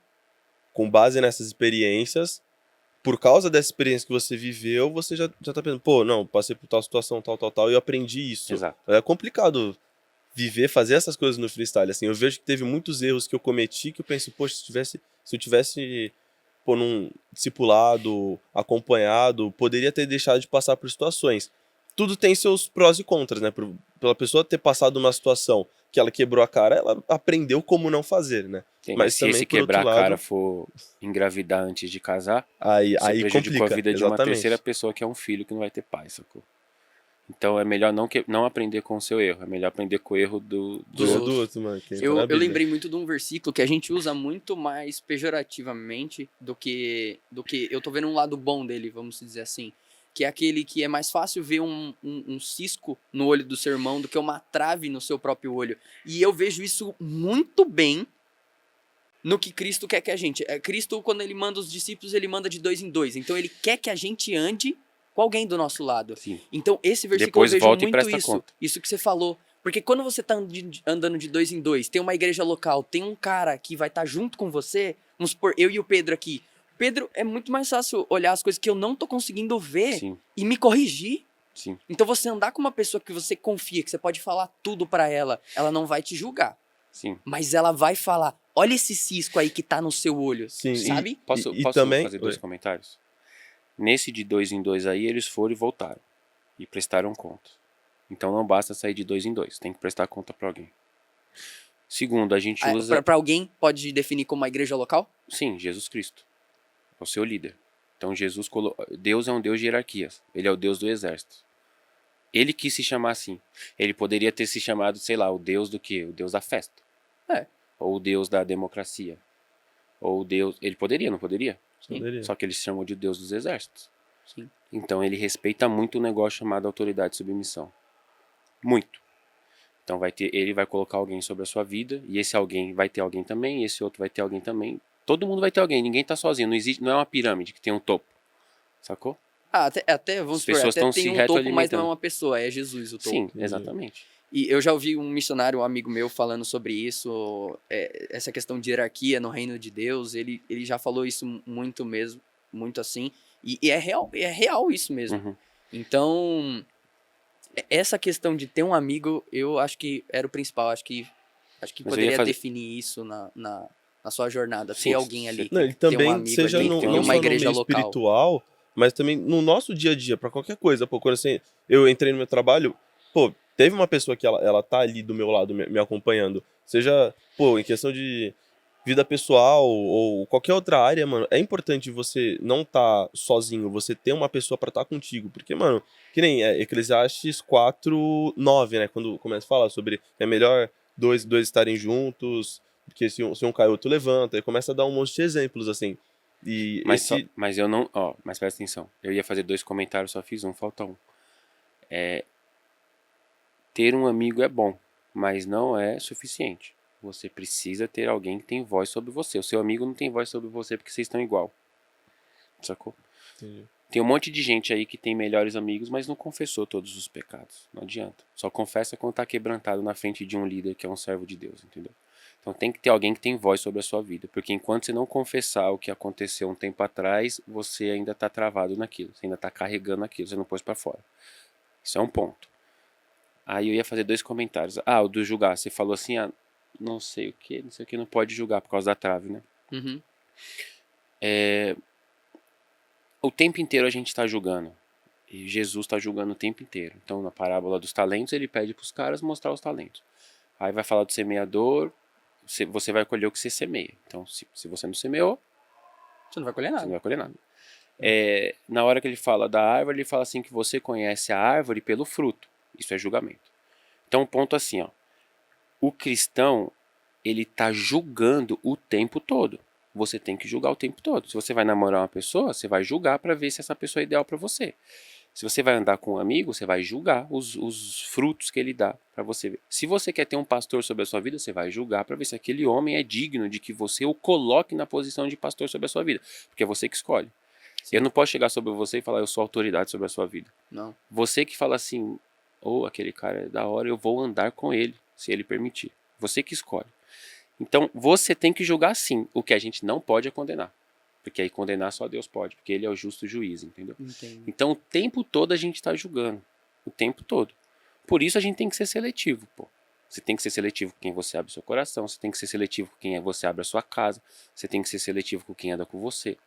com base nessas experiências, por causa dessa experiência que você viveu, você já tá pensando, pô, não, passei por tal situação, tal, e eu aprendi isso. Exato. É complicado fazer essas coisas no freestyle, assim, eu vejo que teve muitos erros que eu cometi que eu penso, poxa, se eu tivesse, pô, num discipulado, acompanhado, poderia ter deixado de passar por situações. Tudo tem seus prós e contras, né? Pela pessoa ter passado uma situação que ela quebrou a cara, ela aprendeu como não fazer, né? Sim, Mas se também, esse por outro quebrar a cara lado, for engavidar antes de casar, aí você prejudicou complica, a vida de uma exatamente. terceira pessoa que é um filho que não vai ter pai, sacou? Então é melhor não aprender com o seu erro, é melhor aprender com o erro do outro, mano. Que tá na Eu Bíblia. lembrei muito de um versículo que a gente usa muito mais pejorativamente do que eu tô vendo um lado bom dele, vamos dizer assim. Que é aquele que é mais fácil ver um cisco no olho do seu irmão do que uma trave no seu próprio olho. E eu vejo isso muito bem no que Cristo quer que a gente... Cristo, quando ele manda os discípulos, ele manda de 2 em 2. Então ele quer que a gente ande com alguém do nosso lado. Sim. Então, esse versículo Depois eu vejo volta e muito presta isso. conta. Isso que você falou. Porque quando você tá andando de 2 em 2, tem uma igreja local, tem um cara que vai estar junto com você, vamos supor, eu e o Pedro aqui. Pedro, é muito mais fácil olhar as coisas que eu não tô conseguindo ver Sim, e me corrigir. sim. Então, você andar com uma pessoa que você confia, que você pode falar tudo pra ela, ela não vai te julgar. Sim. Mas ela vai falar, olha esse cisco aí que tá no seu olho, Sim, sabe? Posso também... fazer 2 Oi. comentários? Nesse de 2 em 2 aí, eles foram e voltaram. E prestaram conta. Então não basta sair de 2 em 2. Tem que prestar conta pra alguém. Segundo, a gente usa... Pra alguém, pode definir como uma igreja local? Sim, Jesus Cristo. É o seu líder. Então Deus é um Deus de hierarquias. Ele é o Deus do exército. Ele quis se chamar assim. Ele poderia ter se chamado, sei lá, o Deus do quê? O Deus da festa. É. Ou o Deus da democracia. Ou o Deus... Ele poderia, não poderia? Sim. Poderia. Só que ele se chamou de Deus dos exércitos. Sim. Então ele respeita muito o negócio chamado autoridade e submissão. Muito. Então ele vai colocar alguém sobre a sua vida, e esse alguém vai ter alguém também, e esse outro vai ter alguém também. Todo mundo vai ter alguém, ninguém tá sozinho, não é uma pirâmide que tem um topo. Sacou? Até vamos As supor, pessoas até estão tem se um topo, mas não é retroalimentando. uma pessoa, é Jesus o topo. Sim, exatamente. E eu já ouvi um missionário, um amigo meu, falando sobre isso, essa questão de hierarquia no reino de Deus, ele já falou isso muito mesmo, muito assim, e é real isso mesmo. Uhum. Então, essa questão de ter um amigo, eu acho que era o principal, acho que Mas eu ia poderia fazer- definir isso na sua jornada, Sim, ter alguém você ali, Não, ele ter um também amigo seja ali, tem que ter um não uma só no igreja meio local. espiritual, mas também no nosso dia a dia, pra qualquer coisa. Pô, quando assim, eu entrei no meu trabalho, pô, teve uma pessoa que ela tá ali do meu lado me acompanhando. Seja, pô, em questão de vida pessoal ou qualquer outra área, mano, é importante você não tá sozinho, você ter uma pessoa pra estar contigo. Porque, mano, que nem Eclesiastes 4:9, né? Quando começa a falar sobre é melhor dois estarem juntos, porque se um cai, o outro levanta, e começa a dar um monte de exemplos, assim. E Mas eu não... Ó, mas presta atenção. Eu ia fazer 2 comentários, só fiz um, falta um. Ter um amigo é bom, mas não é suficiente. Você precisa ter alguém que tem voz sobre você. O seu amigo não tem voz sobre você porque vocês estão igual. Sacou? Entendi. Tem um monte de gente aí que tem melhores amigos, mas não confessou todos os pecados. Não adianta. Só confessa quando tá quebrantado na frente de um líder que é um servo de Deus, entendeu? Então tem que ter alguém que tem voz sobre a sua vida. Porque enquanto você não confessar o que aconteceu um tempo atrás, você ainda tá travado naquilo. Você ainda tá carregando aquilo, você não pôs pra fora. Isso é um ponto. Aí eu ia fazer 2 comentários. O do julgar. Você falou assim, não sei o que, não pode julgar por causa da trave, né? Uhum. O tempo inteiro a gente está julgando. E Jesus está julgando o tempo inteiro. Então, na parábola dos talentos, ele pede para os caras mostrar os talentos. Aí vai falar do semeador, você vai colher o que você semeia. Então, se você não semeou, Você não vai colher você não nada. vai colher nada. Na hora que ele fala da árvore, ele fala assim que você conhece a árvore pelo fruto. Isso é julgamento. Então, um ponto assim, ó. O cristão, ele está julgando o tempo todo. Você tem que julgar o tempo todo. Se você vai namorar uma pessoa, você vai julgar para ver se essa pessoa é ideal para você. Se você vai andar com um amigo, você vai julgar os frutos que ele dá para você ver. Se você quer ter um pastor sobre a sua vida, você vai julgar para ver se aquele homem é digno de que você o coloque na posição de pastor sobre a sua vida. Porque é você que escolhe. Sim. Eu não posso chegar sobre você e falar, eu sou autoridade sobre a sua vida. Não. Você que fala assim, aquele cara é da hora, eu vou andar com ele, se ele permitir. Você que escolhe. Então, você tem que julgar sim. O que a gente não pode é condenar. Porque aí condenar só Deus pode, porque ele é o justo juiz, entendeu? Entendi. Então, o tempo todo a gente está julgando. O tempo todo. Por isso a gente tem que ser seletivo, pô. Você tem que ser seletivo com quem você abre o seu coração, você tem que ser seletivo com quem você abre a sua casa, você tem que ser seletivo com quem anda com você.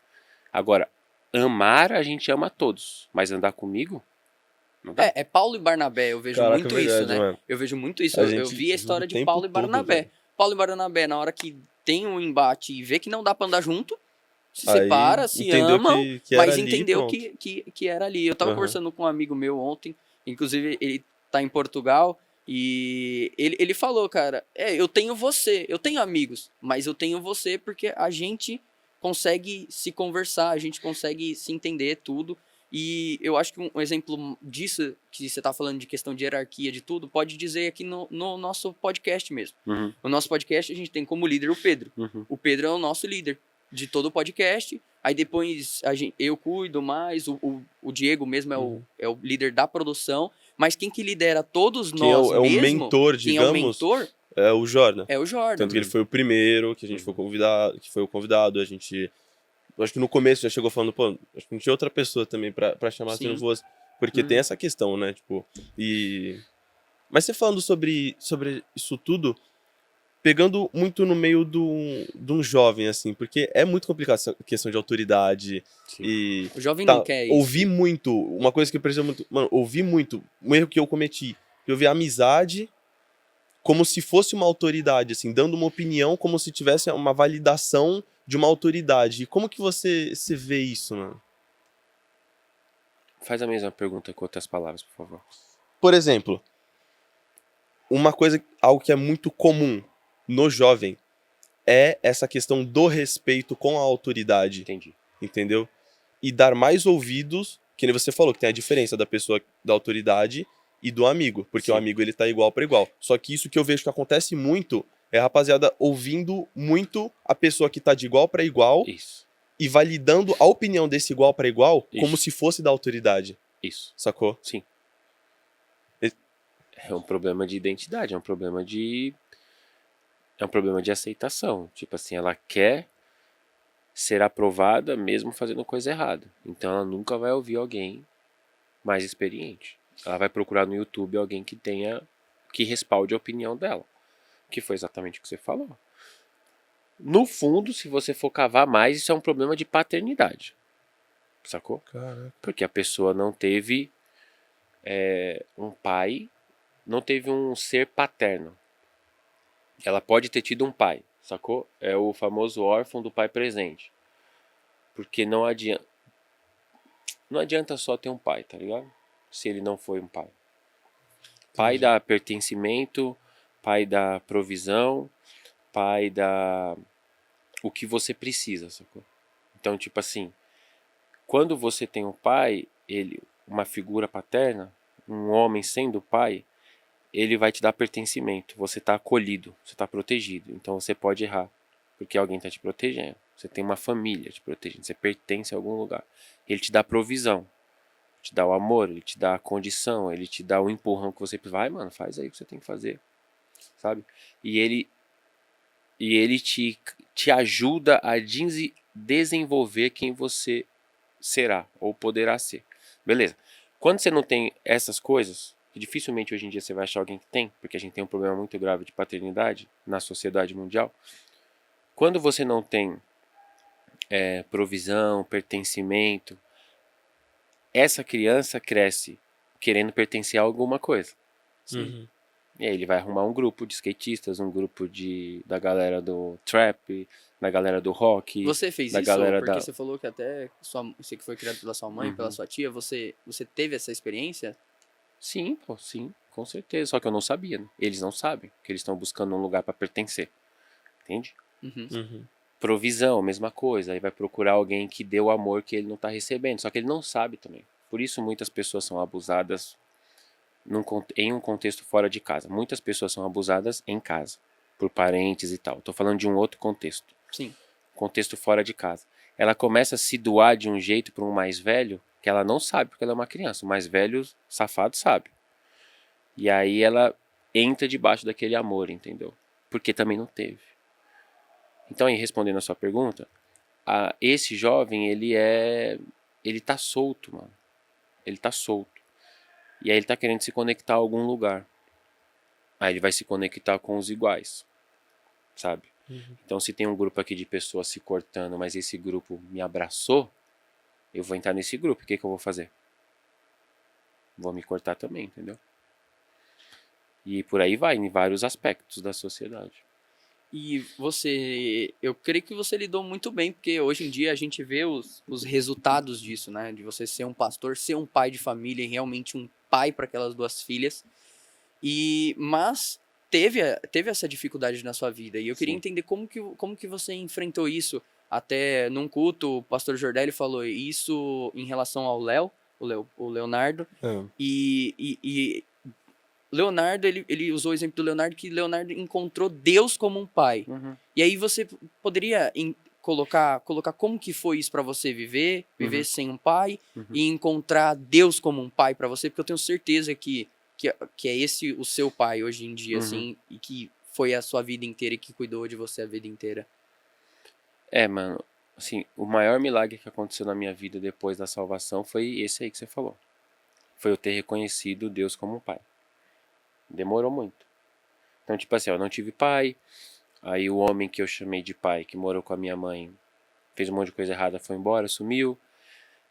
Agora, amar, a gente ama a todos, mas andar comigo, não dá. É Paulo e Barnabé, eu vejo Caraca, muito verdade, isso, né? mano. Eu vejo muito isso. A Eu gente vi a história julga o de tempo Paulo e todo, Barnabé. velho. Paulo e Barnabé, na hora que tem um embate e vê que não dá pra andar junto, se Aí, separa, se entendeu amam, que era mas ali e entendeu pronto. que era ali. Eu tava Aham. conversando com um amigo meu ontem, inclusive ele tá em Portugal, e ele falou, cara, eu tenho você, eu tenho amigos, mas eu tenho você porque a gente consegue se conversar, a gente consegue se entender tudo. E eu acho que um exemplo disso, que você tá falando de questão de hierarquia, de tudo, pode dizer aqui no nosso podcast mesmo. Uhum, No nosso podcast a gente tem como líder o Pedro. uhum. O Pedro é o nosso líder de todo o podcast. aí depois eu cuido mais, o Diego mesmo é o líder da produção, mas quem que lidera todos Quem nós é o mesmo, mentor, quem é o digamos, mentor, é o Jordan. é o Jordan. Tanto que ele foi o primeiro que a gente foi convidado, que foi o convidado, a gente... Eu acho que no começo já chegou falando, pô, acho que não tinha outra pessoa também pra chamar se não Sim. fosse. Porque tem essa questão, né, tipo, Mas você falando sobre isso tudo, pegando muito no meio de um jovem, assim, porque é muito complicado essa questão de autoridade. Sim. E O jovem não quer isso. ouvi muito, uma coisa que eu percebo muito, mano, ouvi muito, um erro que eu cometi, eu vi a amizade como se fosse uma autoridade, assim, dando uma opinião como se tivesse uma validação de uma autoridade. E como que você vê isso, mano? Faz a mesma pergunta com outras palavras, por favor. Por exemplo, uma coisa, algo que é muito comum no jovem é essa questão do respeito com a autoridade. Entendi. Entendeu? E dar mais ouvidos, que nem você falou, que tem a diferença da pessoa da autoridade e do amigo, porque Sim. o amigo ele tá igual para igual. Só que isso que eu vejo que acontece muito é a rapaziada ouvindo muito a pessoa que tá de igual para igual Isso. e validando a opinião desse igual para igual Isso. como se fosse da autoridade. Isso. Sacou? Sim. E- É um problema de identidade, é um problema de aceitação. Tipo assim, ela quer ser aprovada mesmo fazendo coisa errada. Então ela nunca vai ouvir alguém mais experiente. Ela vai procurar no YouTube alguém que respalde a opinião dela. Que foi exatamente o que você falou. No fundo, se você for cavar mais, isso é um problema de paternidade. Sacou? Caraca. Porque a pessoa não teve um pai, não teve um ser paterno. Ela pode ter tido um pai, sacou? É o famoso órfão do pai presente. Porque não adianta só ter um pai, tá ligado? Se ele não foi um pai. Pai Entendi. dá pertencimento, pai dá provisão, pai dá o que você precisa, sacou? Então, tipo assim, quando você tem um pai, uma figura paterna, um homem sendo pai, ele vai te dar pertencimento. Você está acolhido, você está protegido. Então você pode errar, porque alguém está te protegendo. Você tem uma família te protegendo, você pertence a algum lugar. Ele te dá provisão, te dá o amor, ele te dá a condição, ele te dá o empurrão que você precisa. Vai, mano, faz aí o que você tem que fazer, sabe? E ele te ajuda a desenvolver quem você será ou poderá ser. Beleza. Quando você não tem essas coisas, que dificilmente hoje em dia você vai achar alguém que tem, porque a gente tem um problema muito grave de paternidade na sociedade mundial. Quando você não tem provisão, pertencimento, essa criança cresce querendo pertencer a alguma coisa. Uhum. E aí ele vai arrumar um grupo de skatistas, um grupo da galera do trap, da galera do rock. Você fez da isso? galera Porque da... você falou que até você que foi criado pela sua mãe, pela sua tia, você teve essa experiência? Sim, pô, sim, com certeza. Só que eu não sabia, né? Eles não sabem que eles estão buscando um lugar para pertencer. Entende? Uhum. Provisão, mesma coisa. Aí vai procurar alguém que dê o amor que ele não está recebendo. Só que ele não sabe também. Por isso muitas pessoas são abusadas em um contexto fora de casa. Muitas pessoas são abusadas em casa, por parentes e tal. Estou falando de um outro contexto. Sim. Contexto fora de casa. Ela começa a se doar de um jeito para um mais velho que ela não sabe porque ela é uma criança. O mais velho, safado, sabe. E aí ela entra debaixo daquele amor, entendeu? Porque também não teve. Então, aí, respondendo a sua pergunta, esse jovem, ele tá solto, mano. Ele tá solto. E aí ele tá querendo se conectar a algum lugar. Aí ele vai se conectar com os iguais, sabe? Então, se tem um grupo aqui de pessoas se cortando, mas esse grupo me abraçou, eu vou entrar nesse grupo. O que eu vou fazer? Vou me cortar também, entendeu? E por aí vai, em vários aspectos da sociedade. E eu creio que você lidou muito bem, porque hoje em dia a gente vê os resultados disso, né? De você ser um pastor, ser um pai de família, e realmente um pai para aquelas duas filhas. Mas teve essa dificuldade na sua vida. E eu queria entender como que você enfrentou isso. Até num culto, o pastor Jordelli falou isso em relação ao o Leonardo. E Leonardo, ele usou o exemplo do Leonardo, que Leonardo encontrou Deus como um pai. E aí você poderia colocar como que foi isso pra você viver sem um pai e encontrar Deus como um pai pra você, porque eu tenho certeza que é esse o seu pai hoje em dia, assim, e que foi a sua vida inteira e que cuidou de você a vida inteira. Mano, assim, o maior milagre que aconteceu na minha vida depois da salvação foi esse aí que você falou. Foi eu ter reconhecido Deus como um pai. Demorou muito. Então, tipo assim, eu não tive pai, aí o homem que eu chamei de pai, que morou com a minha mãe, fez um monte de coisa errada, foi embora, sumiu.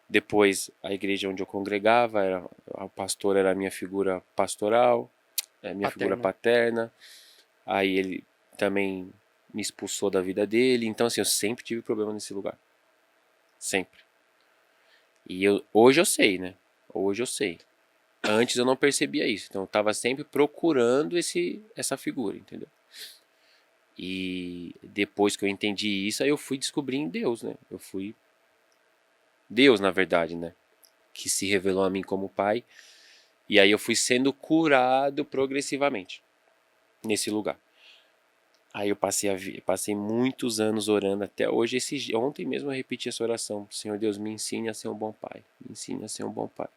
Depois, a igreja onde eu congregava, o pastor era a minha figura pastoral, minha figura paterna. Aí ele também me expulsou da vida dele. Então, assim, eu sempre tive problema nesse lugar. Sempre. E hoje eu sei, né? Hoje eu sei. Antes eu não percebia isso. Então eu tava sempre procurando essa figura, entendeu? E depois que eu entendi isso, aí eu fui descobrir em Deus, né? Deus, na verdade, né? Que se revelou a mim como pai. E aí eu fui sendo curado progressivamente nesse lugar. Aí eu passei muitos anos orando até hoje. Ontem mesmo eu repeti essa oração. Senhor Deus, me ensine a ser um bom pai. Me ensine a ser um bom pai.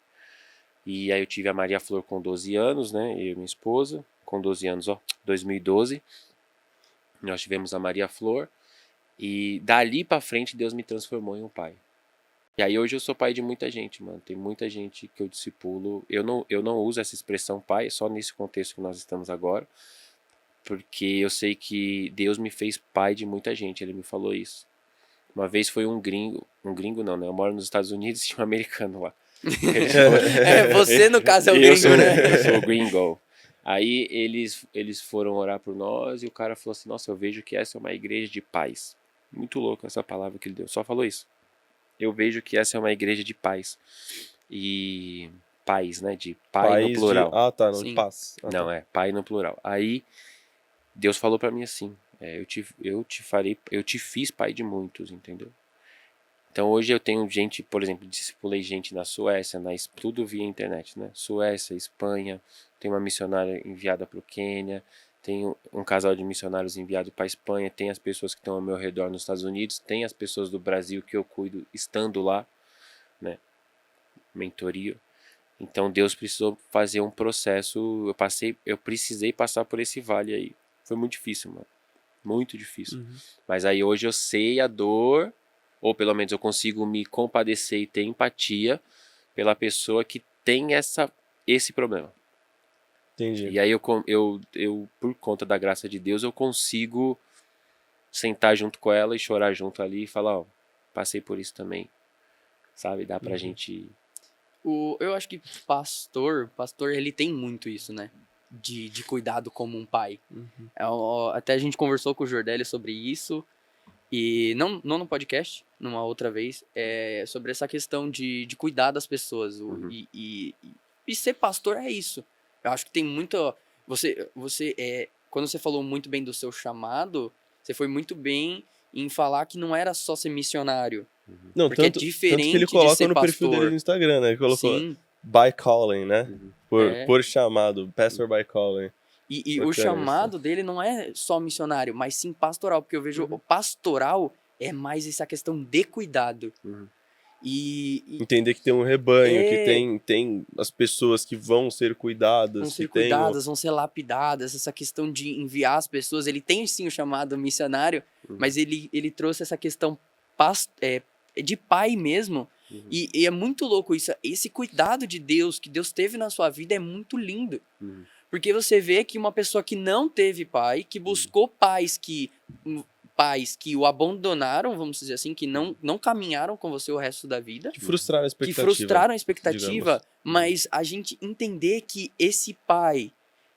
E aí eu tive a Maria Flor com 12 anos, né? Eu e minha esposa. Com 12 anos, 2012. Nós tivemos a Maria Flor. E dali pra frente Deus me transformou em um pai. E aí hoje eu sou pai de muita gente, mano. Tem muita gente que eu discipulo. Eu não uso essa expressão pai, só nesse contexto que nós estamos agora. Porque eu sei que Deus me fez pai de muita gente. Ele me falou isso. Uma vez foi um gringo não, né? Eu moro nos Estados Unidos e tinha um americano lá. Você no caso é o gringo, né? Eu sou o gringo. Aí eles foram orar por nós e o cara falou assim, nossa, eu vejo que essa é uma igreja de paz. Muito louco essa palavra que ele deu. Só falou isso. Eu vejo que essa é uma igreja de paz. E paz, né? De pai no plural. Não, Sim. de paz. Não, pai no plural. Aí Deus falou pra mim assim, eu te fiz pai de muitos, entendeu? Então hoje eu tenho gente, por exemplo, discipulei gente na Suécia, tudo via internet, né? Suécia, Espanha, tem uma missionária enviada para o Quênia, tem um casal de missionários enviado para a Espanha, tem as pessoas que estão ao meu redor nos Estados Unidos, tem as pessoas do Brasil que eu cuido estando lá, né? Mentoria. Então Deus precisou fazer um processo, eu precisei passar por esse vale aí. Foi muito difícil, mano. Muito difícil. Mas aí hoje eu sei a dor, ou pelo menos eu consigo me compadecer e ter empatia pela pessoa que tem esse problema. Entendi. E aí eu, por conta da graça de Deus, eu consigo sentar junto com ela e chorar junto ali e falar, ó, passei por isso também. Sabe? Dá pra gente... Eu acho que pastor, ele tem muito isso, né? De cuidado como um pai. Até a gente conversou com o Jordelli sobre isso. E não no podcast, numa outra vez, sobre essa questão de cuidar das pessoas. E ser pastor é isso. Eu acho que tem muita... Quando você falou muito bem do seu chamado, você foi muito bem em falar que não era só ser missionário. Não, porque tanto, é diferente tanto que ele coloca de ser no perfil pastor. dele no Instagram, né? Ele colocou Sim. by calling, né? É. Por chamado, pastor by calling. E o chamado dele não é só missionário, mas sim pastoral, porque eu vejo o pastoral é mais essa questão de cuidado. Entender que tem um rebanho, que tem as pessoas que vão ser cuidadas. Vão ser cuidadas, vão ser lapidadas, essa questão de enviar as pessoas. Ele tem sim o chamado missionário, mas ele trouxe essa questão de pai mesmo. E é muito louco isso. Esse cuidado de Deus, que Deus teve na sua vida, é muito lindo. Porque você vê que uma pessoa que não teve pai, que buscou pais que o abandonaram, vamos dizer assim, que não caminharam com você o resto da vida. Que frustraram a expectativa. Mas a gente entender que esse pai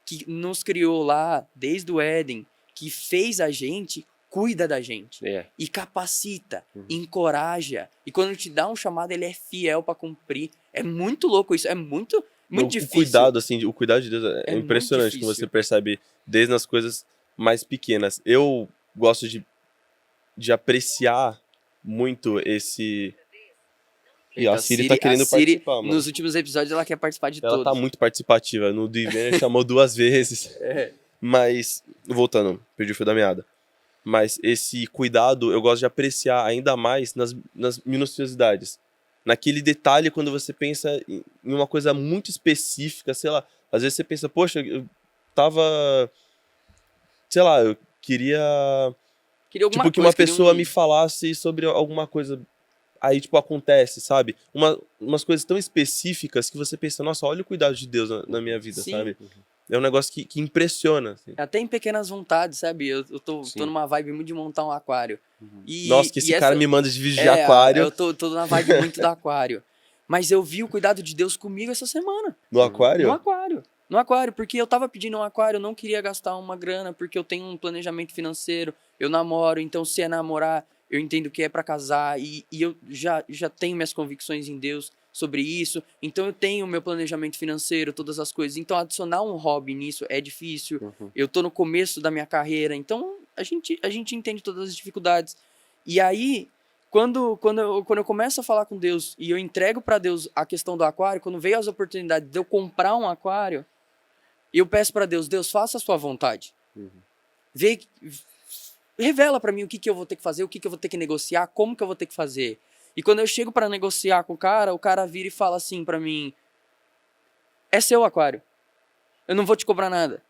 que nos criou lá desde o Éden, que fez a gente, cuida da gente. E capacita, encoraja. E quando te dá um chamado, ele é fiel para cumprir. É muito louco isso, é muito difícil. O cuidado de Deus é impressionante, que você percebe desde as coisas mais pequenas. Eu gosto de apreciar muito esse... E a Siri tá querendo participar, mano. Nos últimos episódios ela quer participar de todos. Ela tá muito participativa. No do Ivan chamou 2 vezes. Mas, voltando, perdi o fio da meada. Mas esse cuidado eu gosto de apreciar ainda mais nas minuciosidades. Naquele detalhe, quando você pensa em uma coisa muito específica, sei lá. Às vezes você pensa, poxa, eu tava... Sei lá, eu queria... Queria alguma Tipo, que coisa, uma pessoa me falasse sobre alguma coisa. Aí, tipo, acontece, sabe? Umas coisas tão específicas que você pensa, nossa, olha o cuidado de Deus na minha vida, Sim. sabe? É um negócio que impressiona. Assim. Até em pequenas vontades, sabe? Eu tô Sim. numa vibe muito de montar um aquário. Nossa, que esse cara me manda dividir de É, aquário. eu tô na vibe muito do aquário. Mas eu vi o cuidado de Deus comigo essa semana. No aquário? No aquário. No aquário, porque eu tava pedindo um aquário, eu não queria gastar uma grana, porque eu tenho um planejamento financeiro, eu namoro, então se é namorar, eu entendo que é pra casar, e eu já tenho minhas convicções em Deus sobre isso, então eu tenho meu planejamento financeiro, todas as coisas. Então adicionar um hobby nisso é difícil, eu tô no começo da minha carreira, então a gente entende todas as dificuldades. E aí, quando eu começo a falar com Deus e eu entrego pra Deus a questão do aquário, quando veio as oportunidades de eu comprar um aquário, eu peço pra Deus, Deus, faça a sua vontade. Revela pra mim o que eu vou ter que fazer, o que eu vou ter que negociar, como que eu vou ter que fazer. E quando eu chego pra negociar com o cara vira e fala assim pra mim, é seu aquário, eu não vou te cobrar nada.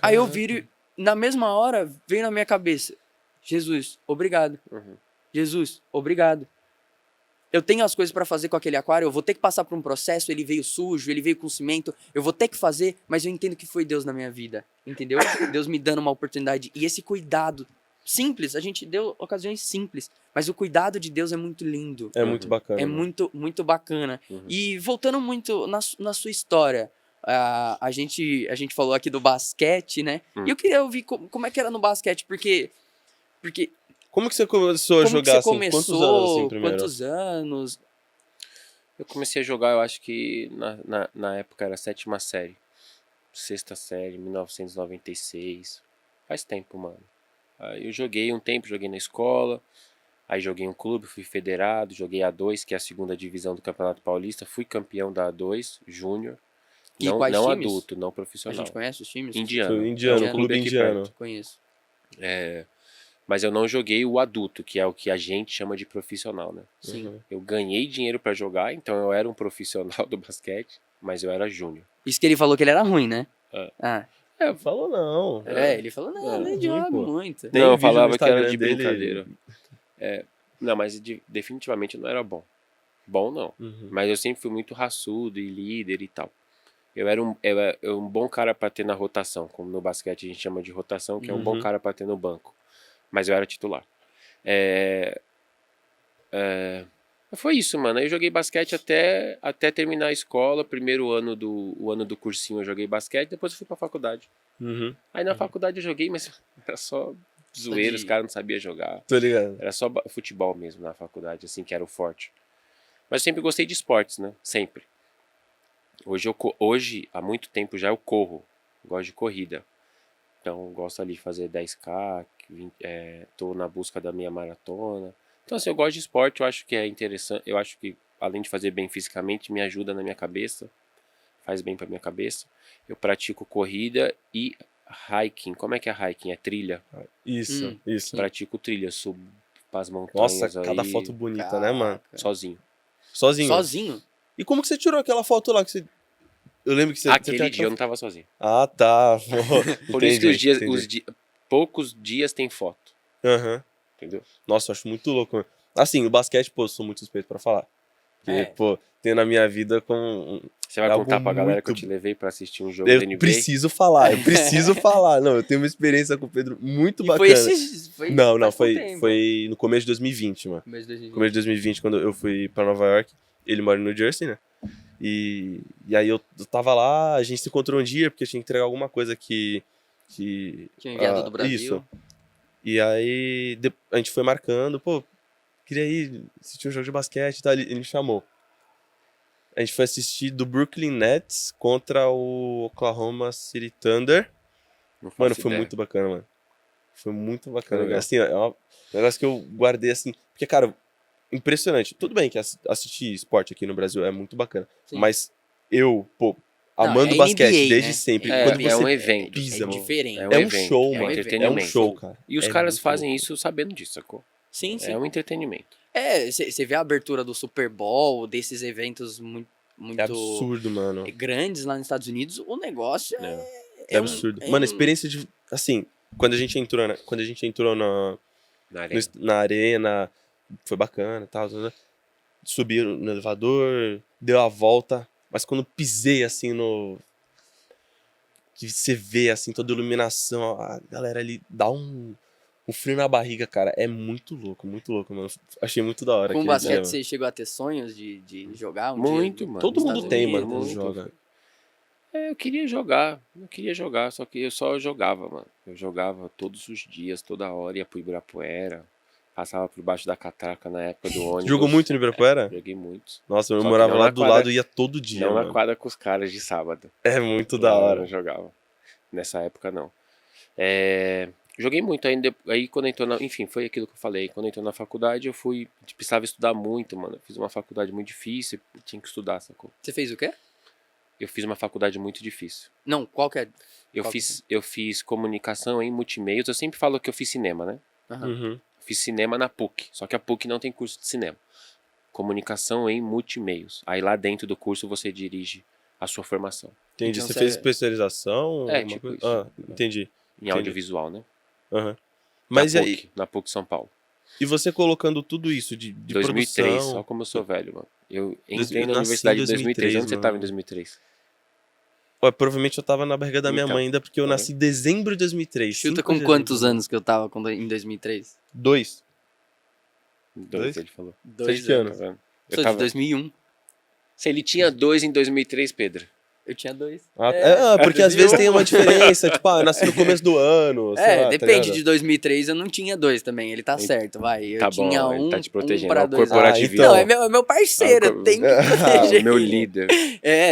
Aí eu viro e, na mesma hora, veio na minha cabeça, Jesus, obrigado. Jesus, obrigado. Eu tenho as coisas pra fazer com aquele aquário, eu vou ter que passar por um processo, ele veio sujo, ele veio com cimento, eu vou ter que fazer, mas eu entendo que foi Deus na minha vida, entendeu? Deus me dando uma oportunidade. E esse cuidado simples, a gente deu ocasiões simples, mas o cuidado de Deus é muito lindo. É muito bacana. É muito, muito bacana. E voltando muito na sua história, a gente falou aqui do basquete, né? E eu queria ouvir como é que era no basquete, porque como que você começou a como que jogar você assim? Quantos começou? anos assim primeiro? Quantos anos? Eu comecei a jogar, eu acho que na época era sétima série. Sexta série, 1996. Faz tempo, mano. Aí eu joguei um tempo, joguei na escola. Aí joguei em um clube, fui federado. Joguei A2, que é a segunda divisão do Campeonato Paulista. Fui campeão da A2, júnior. E Não, quais não times? adulto, não A profissional. gente conhece os times? Indiano. Foi indiano, É um clube aqui indiano. perto. Conheço. Mas eu não joguei o adulto, que é o que a gente chama de profissional, né? Sim. Eu ganhei dinheiro pra jogar, então eu era um profissional do basquete, mas eu era júnior. Isso que ele falou que ele era ruim, né? É. Ah. Falou não. Ele falou, não, nem ruim, joga pô. muito. Tem Não, eu vídeo no falava que era Instagram de dele. brincadeira. Não, mas definitivamente não era bom. Bom não. Mas eu sempre fui muito raçudo e líder e tal. Eu era um bom cara pra ter na rotação, como no basquete a gente chama de rotação, que é um bom cara pra ter no banco. Mas eu era titular. Foi isso, mano. Aí eu joguei basquete até terminar a escola. Primeiro o ano do cursinho eu joguei basquete, depois eu fui pra faculdade. Aí na faculdade eu joguei, mas era só zoeira, os caras não sabiam jogar. Tô ligado. Era só futebol mesmo na faculdade, assim, que era o forte. Mas eu sempre gostei de esportes, né? Sempre. Hoje, há muito tempo já eu corro. Gosto de corrida. Então, gosto ali de fazer 10K, tô na busca da minha maratona. Então, assim, eu gosto de esporte, eu acho que é interessante. Eu acho que, além de fazer bem fisicamente, me ajuda na minha cabeça. Faz bem pra minha cabeça. Eu pratico corrida e hiking. Como é que é hiking? É trilha? Isso. Pratico trilha, subo pras montanhas. Nossa, cada aí, foto bonita, né, mano? sozinho. Sozinho? E como que você tirou aquela foto lá que você... Eu lembro que você... Aquele dia eu não tava sozinho. Ah, tá. Por isso que poucos dias tem foto. Entendeu? Nossa, eu acho muito louco. Assim, o basquete, pô, eu sou muito suspeito pra falar. Porque, pô, tem na minha vida com... Você vai contar pra galera que eu te levei pra assistir um jogo da NBA? Eu preciso falar. Não, eu tenho uma experiência com o Pedro muito bacana. Não, foi no começo de 2020, mano. Começo de 2020, quando eu fui pra Nova York. Ele mora no New Jersey, né? E aí eu tava lá, a gente se encontrou um dia, porque eu tinha que entregar alguma coisa que tinha enviado do Brasil. Isso. E aí a gente foi marcando, pô, queria ir assistir um jogo de basquete e tal, ele me chamou. A gente foi assistir do Brooklyn Nets contra o Oklahoma City Thunder. Mano, foi muito bacana, mano. Foi muito bacana. Legal. Assim, é um negócio que eu guardei assim, porque, cara, impressionante. Tudo bem que assistir esporte aqui no Brasil é muito bacana. Sim. Mas eu, pô, amando é basquete NBA, desde né? sempre. É, Quando é você um evento. pisa, É mano, diferente. É um é um evento, show, é um mano. É um entretenimento. show, cara. E os É caras muito fazem louco. isso sabendo disso, sacou? Sim, sim. É um entretenimento. Você vê a abertura do Super Bowl, desses eventos muito, É muito absurdo, mano. grandes lá nos Estados Unidos, o negócio É absurdo. Mano, a experiência de. Assim, quando a gente entrou, quando a gente entrou Na arena. na arena, foi bacana e tal, né? Subi no elevador, deu a volta, mas quando pisei assim no. Que você vê assim toda a iluminação, a galera ali dá um frio na barriga, cara. É muito louco, mano. Achei muito da hora Com o aquele basquete, dia, mano. você chegou a ter sonhos de jogar um Muito, dia? mano. Todo nos mundo Estados tem, Unidos? mano, quando muito. joga. Eu queria jogar, só que eu só jogava, mano. Eu jogava todos os dias, toda hora, ia pro Ibirapuera, passava por baixo da catraca na época do ônibus. Jogou muito no Ibirapuera? Joguei muitos. Nossa, eu Só que morava não lá na do quadra- lado e ia todo dia, Não na mano. quadra com os caras de sábado. É muito Lá da eu hora. não jogava. Nessa época, não. Joguei muito ainda. Aí quando entrou na. Enfim, foi aquilo que eu falei. Quando entrou na faculdade, eu precisava estudar muito, mano. Eu fiz uma faculdade muito difícil, tinha que estudar, sacou? Você fez o quê? Eu fiz uma faculdade muito difícil. Não, qual que é? Eu fiz comunicação em multimeios. Eu sempre falo que eu fiz cinema, né? Aham. Uhum. Fiz cinema na PUC. Só que a PUC não tem curso de cinema. Comunicação em multimeios. Aí lá dentro do curso você dirige a sua formação. Entendi. Então Você você- fez especialização? É, alguma tipo coisa? isso. Ah, entendi. Em Entendi. audiovisual, né? Aham. Mas e na aí? PUC, na PUC São Paulo. E você colocando tudo isso de 2003, produção... só como eu sou velho, mano. Eu Eu entrei na nasci universidade em em 2003. 2003, Onde você tava em mano. 2003? Ué, provavelmente eu tava na barriga da minha Então, mãe ainda, porque eu tá nasci em dezembro de 2003. Chuta 5 com de quantos dezembro. anos que eu tava em 2003? 2. 2, ele falou. Você é de 2 que anos. ano? Tá vendo? Sou de 2001. Se ele tinha 2 em 2003, Pedro. Eu tinha 2. Porque às vezes tem uma diferença, tipo, eu nasci no começo do ano, sei lá, tá Depende. ligado? De 2003 eu não tinha 2 também. Ele tá Ele- certo, vai. Eu Tá tinha bom, ele tá te protegendo. pra É o 2 anos. corporativismo. então. Não, é meu parceiro, eu tenho que Ah, proteger. meu líder.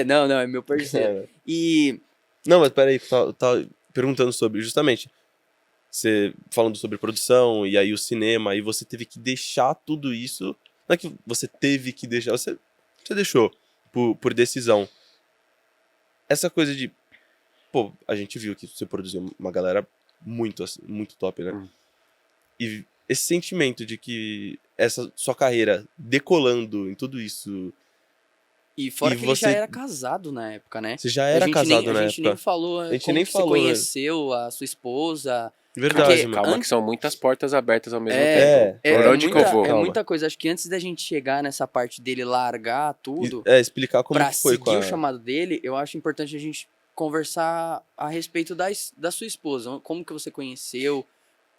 Não, é meu parceiro. É. E Não, mas peraí, tá perguntando sobre, justamente, você falando sobre produção, e aí o cinema, aí você teve que deixar tudo isso, não é que você teve que deixar, você deixou por decisão. Essa coisa de, pô, a gente viu que você produziu uma galera muito, assim, muito top, né? Hum. E esse sentimento de que essa sua carreira decolando em tudo isso, fora E que ele já você- era casado na época, né? você já era casado na A gente época. nem falou A gente como nem que falou, você né? conheceu a sua esposa. Verdade, Porque mano. Calma Antes- que são muitas portas abertas ao mesmo É, tempo. É, Por onde que eu vou? é Calma. muita coisa. Acho que antes da gente chegar nessa parte dele largar tudo, Explicar como pra que foi seguir o chamado dele, eu acho importante a gente conversar a respeito da sua esposa. Como que você conheceu?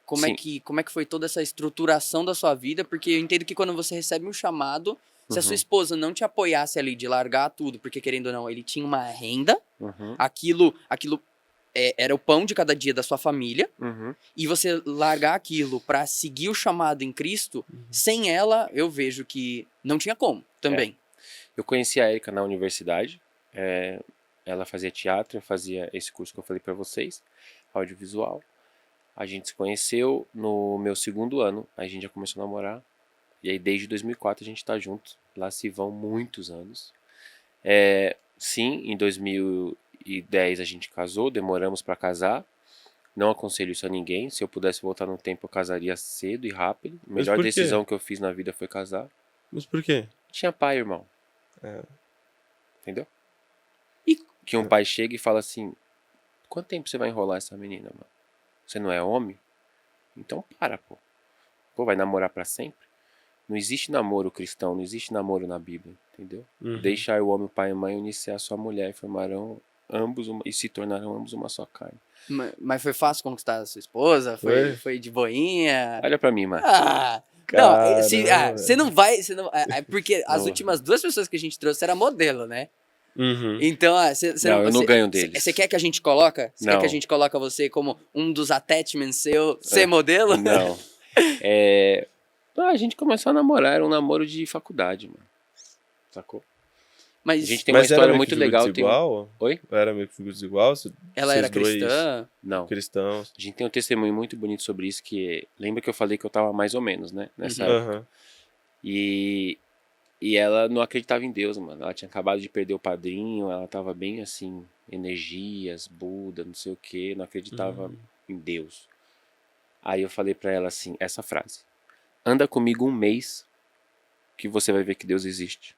Como Sim. é que foi toda essa estruturação da sua vida? Porque eu entendo que quando você recebe um chamado, se a sua esposa não te apoiasse ali de largar tudo, porque querendo ou não, ele tinha uma renda, Uhum, aquilo era o pão de cada dia da sua família, uhum. e você largar aquilo pra seguir o chamado em Cristo, sem ela, eu vejo que não tinha como também. Eu conheci a Erika na universidade. Ela fazia teatro, eu fazia esse curso que eu falei pra vocês, audiovisual. A gente se conheceu no meu segundo ano, aí a gente já começou a namorar. E aí desde 2004 a gente tá junto. Lá se vão muitos anos. Sim, em 2010 a gente casou, demoramos pra casar. Não aconselho isso a ninguém. Se eu pudesse voltar no tempo, eu casaria cedo e rápido. A melhor por quê? decisão que eu fiz na vida foi casar. Mas por quê? Tinha pai, irmão. É. Entendeu? E- Que um pai chega e fala assim: quanto tempo você vai enrolar essa menina, mano? Você não é homem? Então para, pô. Pô, vai namorar pra sempre? Não existe namoro cristão, não existe namoro na Bíblia, entendeu? Uhum. Deixar o homem, o pai e a mãe unir-se à sua mulher e formarão ambos e se tornarão ambos uma só carne. Mas foi fácil conquistar a sua esposa? Foi de boinha? Olha pra mim, mano. Ah, Caramba. você não vai. Porque as Não. últimas 2 pessoas que a gente trouxe era modelo, né? Uhum. Então, Não, eu não ganho deles. Você quer que a gente coloca? Você quer Não. que a gente coloca você como um dos attachments seu, ser modelo? Não. A gente começou a namorar, era um namoro de faculdade, mano. Sacou? A Mas gente tem uma Mas era história meio muito que legal. figura desigual? Oi? Era meio que figura desigual? ela Vocês era dois cristã. Não. cristãos. A gente tem um testemunho muito bonito sobre isso, que lembra que eu falei que eu tava mais ou menos, né? Nessa época. Aham. E E ela não acreditava em Deus, mano. Ela tinha acabado de perder o padrinho, ela tava bem assim, energias, Buda, não sei o que, não acreditava em Deus. Aí eu falei pra ela assim, essa frase: anda comigo um mês que você vai ver que Deus existe.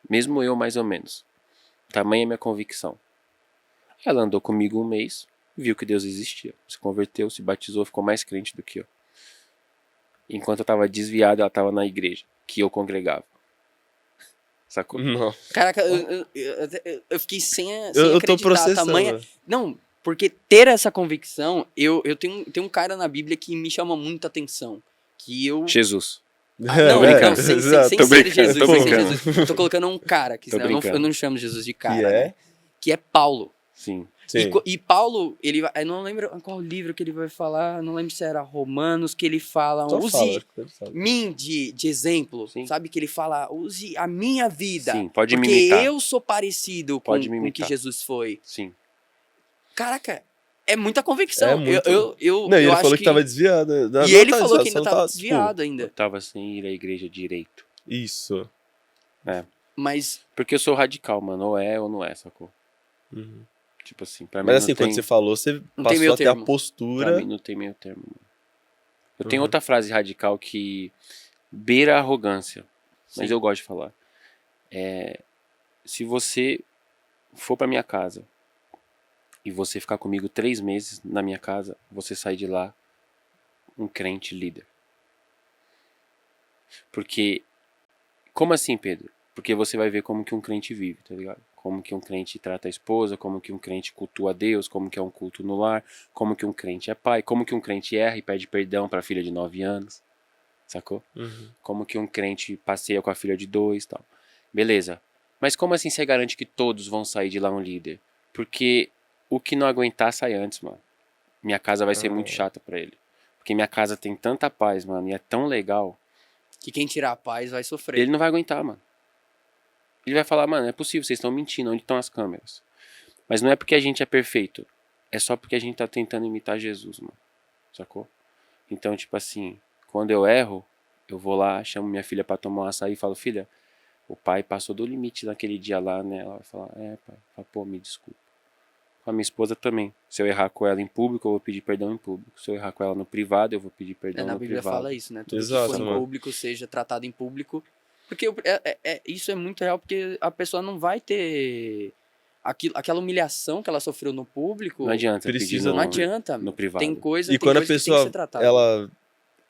Mesmo eu, mais ou menos. Tamanha é minha convicção. Ela andou comigo um mês, viu que Deus existia. Se converteu, se batizou, ficou mais crente do que eu. Enquanto eu tava desviado, ela tava na igreja, que eu congregava. Sacou? Não. Caraca, eu fiquei sem Eu tô acreditar. processando. Tamanha... Não, porque ter essa convicção, eu tenho um cara na Bíblia que me chama muita atenção. Que eu... Jesus. Não, sem Tô ser brincando, Jesus, tô sem ser brincando. Jesus. Eu tô colocando um cara, que Tô senão eu brincando. não chamo Jesus de cara, Que é? né? Que é Paulo. Sim. Sim. E Paulo, eu não lembro qual livro que ele vai falar, não lembro se era Romanos, que ele fala, Só use fala, acho que ele sabe. mim de exemplo, Sim. sabe? Que ele fala, use a minha vida, Sim, pode me porque imitar. eu sou parecido Pode me com o que imitar. Jesus foi. Sim. Caraca, é muita convicção. É muito. Eu Não, e ele acho falou que tava desviado. E ele falou que ainda tava desviado Eu ainda. tava sem ir à igreja direito. Isso. Mas, Porque eu sou radical, mano. Ou é ou não é, sacou? Uhum. Tipo assim, pra mim Mas não assim, tem... quando você falou, você Não tem passou meio a ter a termo. Pra postura. mim não tem meio termo, mano. Eu tenho outra frase radical que beira a arrogância. Mas sim. eu gosto de falar. Se você for pra minha casa e você ficar comigo 3 meses na minha casa, você sai de lá um crente líder. Porque... Como assim, Pedro? Porque você vai ver como que um crente vive, tá ligado? Como que um crente trata a esposa, como que um crente cultua a Deus, como que é um culto no lar, como que um crente é pai, como que um crente erra e pede perdão pra filha de 9 anos, sacou? Como que um crente passeia com a filha de 2 e tal. Beleza. Mas como assim você garante que todos vão sair de lá um líder? Porque o que não aguentar sai antes, mano. Minha casa vai ser muito chata pra ele. Porque minha casa tem tanta paz, mano, e é tão legal. Que quem tirar a paz vai sofrer. Ele não vai aguentar, mano. Ele vai falar, mano, é possível, vocês estão mentindo, onde estão as câmeras? Mas não é porque a gente é perfeito, é só porque a gente tá tentando imitar Jesus, mano, sacou? Então, tipo assim, quando eu erro, eu vou lá, chamo minha filha pra tomar um açaí e falo, filha, o pai passou do limite naquele dia lá, né? Ela vai falar, pai, fala, pô, me desculpa. Com a minha esposa também, se eu errar com ela em público, eu vou pedir perdão em público. Se eu errar com ela no privado, eu vou pedir perdão Na no Bíblia privado. fala isso, né? Tudo Exato, que for em mano. público seja tratado em público. Porque isso é muito real, porque a pessoa não vai ter aquela humilhação que ela sofreu no público. Não adianta pedir Precisa- no, Não adianta. no privado. Tem coisa, E tem quando a coisa que tem que pessoa ser tratada.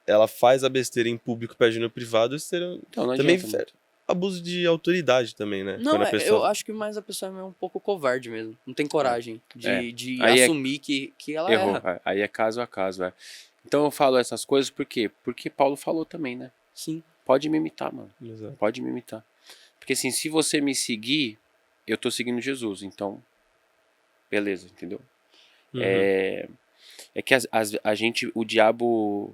ela faz a besteira em público, pede no privado, isso seria Então, não também adianta, mano. abuso de autoridade também, né? Não, Quando a eu pessoa... acho que mais a pessoa é um pouco covarde mesmo. Não tem coragem de Aí assumir que ela Errou. erra. Aí é caso a caso, Então eu falo essas coisas por quê? Porque Paulo falou também, né? Sim. Pode me imitar, mano. Exato. Pode me imitar. Porque assim, se você me seguir, eu tô seguindo Jesus. Então, beleza, entendeu? Uhum. É que a gente, o diabo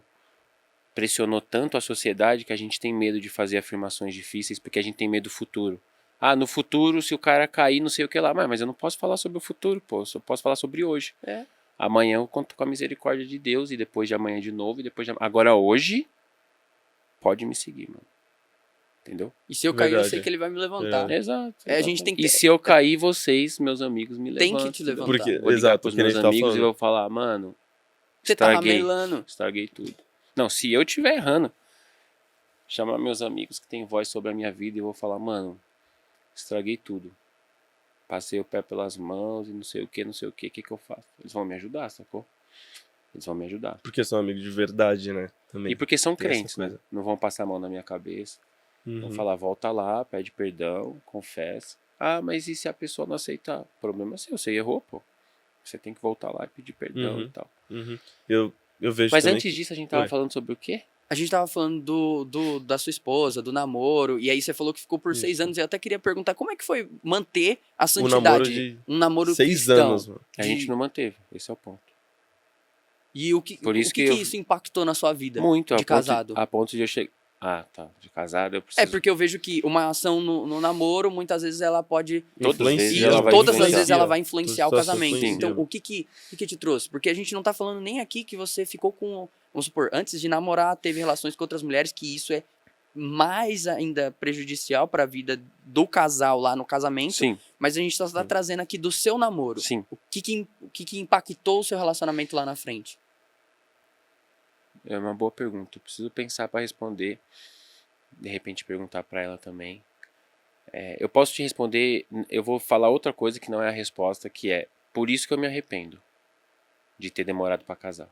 pressionou tanto a sociedade que a gente tem medo de fazer afirmações difíceis porque a gente tem medo do futuro. Ah, no futuro, se o cara cair, não sei o que lá. Mas eu não posso falar sobre o futuro, pô. Eu só posso falar sobre hoje. Amanhã eu conto com a misericórdia de Deus e depois de amanhã de novo e depois de... Agora hoje, pode me seguir, mano. Entendeu? E se eu cair, eu Verdade. sei que ele vai me levantar. Exato. A gente tem que E se eu cair, vocês, meus amigos, me Tem levantam. que te levantar. Porque, Vou ligar exato, pros que a meus gente tá amigos e falando. vou falar, mano, Você tá estraguei. ramelando. Estraguei tudo. Não, se eu estiver errando, chamar meus amigos que têm voz sobre a minha vida e eu vou falar, mano, estraguei tudo. Passei o pé pelas mãos e não sei o que, o que eu faço? Eles vão me ajudar, sacou? Eles vão me ajudar. Porque são amigos de verdade, né? Também. E porque são tem essa crentes, né? coisa. Não vão passar a mão na minha cabeça. Uhum. Vão falar, volta lá, pede perdão, confessa. Ah, mas e se a pessoa não aceitar? O problema é seu, você errou, pô. Você tem que voltar lá e pedir perdão e tal. Uhum. Eu vejo Mas também antes que... disso, a gente tava Oi. falando sobre o quê? A gente tava falando da sua esposa, do namoro, e aí você falou que ficou por 6 anos. Eu até queria perguntar como é que foi manter a santidade? namoro de um namoro 6 cristão. anos, mano. A gente não manteve, esse é o ponto. E o que, Por isso o que, que eu- isso impactou na sua vida? Muito, de casado. A ponto de eu chegar... Ah, tá, de casado eu preciso... É porque eu vejo que uma ação no namoro, muitas vezes ela pode... Todas as vezes E ela vai todas as influenciar. vezes ela vai influenciar o Todas as casamento. situações Então, influenciam. o que te trouxe? Porque a gente não tá falando nem aqui que você ficou com... Vamos supor, antes de namorar, teve relações com outras mulheres, que isso é mais ainda prejudicial para a vida do casal lá no casamento, Sim, mas a gente só está trazendo aqui do seu namoro. sim. O que impactou o seu relacionamento lá na frente? É uma boa pergunta. Eu preciso pensar para responder. De repente perguntar para ela também. Eu posso te responder. Eu vou falar outra coisa que não é a resposta, que é por isso que eu me arrependo de ter demorado para casar.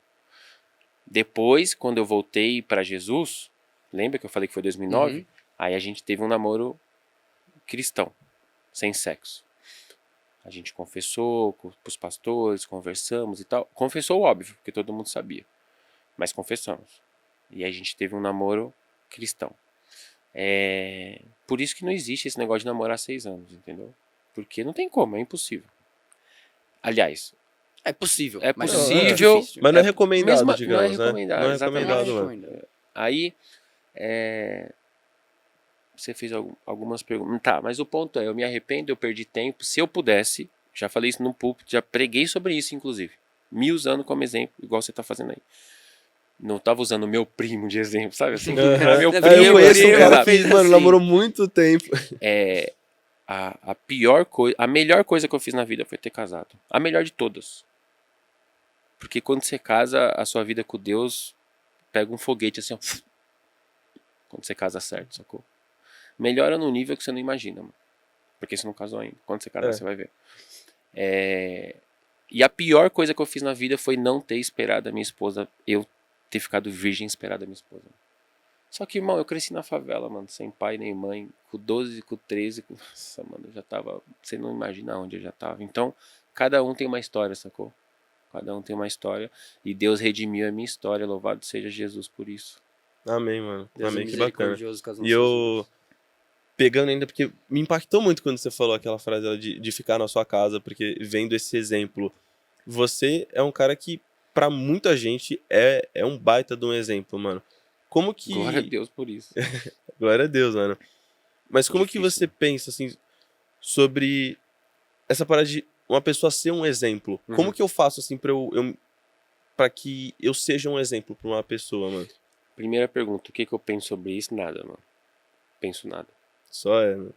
Depois, quando eu voltei para Jesus, lembra que eu falei que foi 2009? Uhum. Aí a gente teve um namoro cristão, sem sexo. A gente confessou com os pastores, conversamos e tal. Confessou óbvio, porque todo mundo sabia. Mas confessamos. E aí a gente teve um namoro cristão. Por isso que não existe esse negócio de namorar 6 anos, entendeu? Porque não tem como, é impossível. Aliás, É possível. É mas possível, muito difícil. Mas não é recomendado, não é digamos, né? recomendado, Não é exatamente. recomendado, Não é mano. recomendado. Aí, você fez algumas perguntas. Tá, mas o ponto é, eu me arrependo, eu perdi tempo. Se eu pudesse, já falei isso no púlpito, já preguei sobre isso, inclusive. Me usando como exemplo, igual você tá fazendo aí. Não tava usando meu primo de exemplo, sabe assim? Aham. Meu É, primo, Eu conheço um primo, cara exato. que, mano, assim. namorou muito tempo. A pior coisa, a melhor coisa que eu fiz na vida foi ter casado. A melhor de todas. Porque quando você casa, a sua vida com Deus pega um foguete assim, ó. Quando você casa certo, sacou? Melhora num nível que você não imagina, mano. Porque você não casou ainda. Quando você casar, você vai ver. E a pior coisa que eu fiz na vida foi não ter esperado a minha esposa, eu ter ficado virgem e esperado a minha esposa. Só que, irmão, eu cresci na favela, mano, sem pai nem mãe, com 12, com 13, nossa, mano, eu já tava, você não imagina onde eu já tava. Então, cada um tem uma história, sacou? Cada um tem uma história, e Deus redimiu a minha história, louvado seja Jesus por isso. Amém, mano. Deus é Amém, que bacana. misericordioso com as E nossas eu, vidas. pegando ainda, porque me impactou muito quando você falou aquela frase de ficar na sua casa, porque vendo esse exemplo, você é um cara que, pra muita gente, é um baita de um exemplo, mano. Como que... Glória a Deus por isso. Glória a Deus, mano. Mas como que Difícil, você né? pensa, assim, sobre essa parada de uma pessoa ser um exemplo? Uhum. Como que eu faço, assim, pra que eu seja um exemplo pra uma pessoa, mano? Primeira pergunta, o que eu penso sobre isso? Nada, mano. Penso nada. Só é, mano.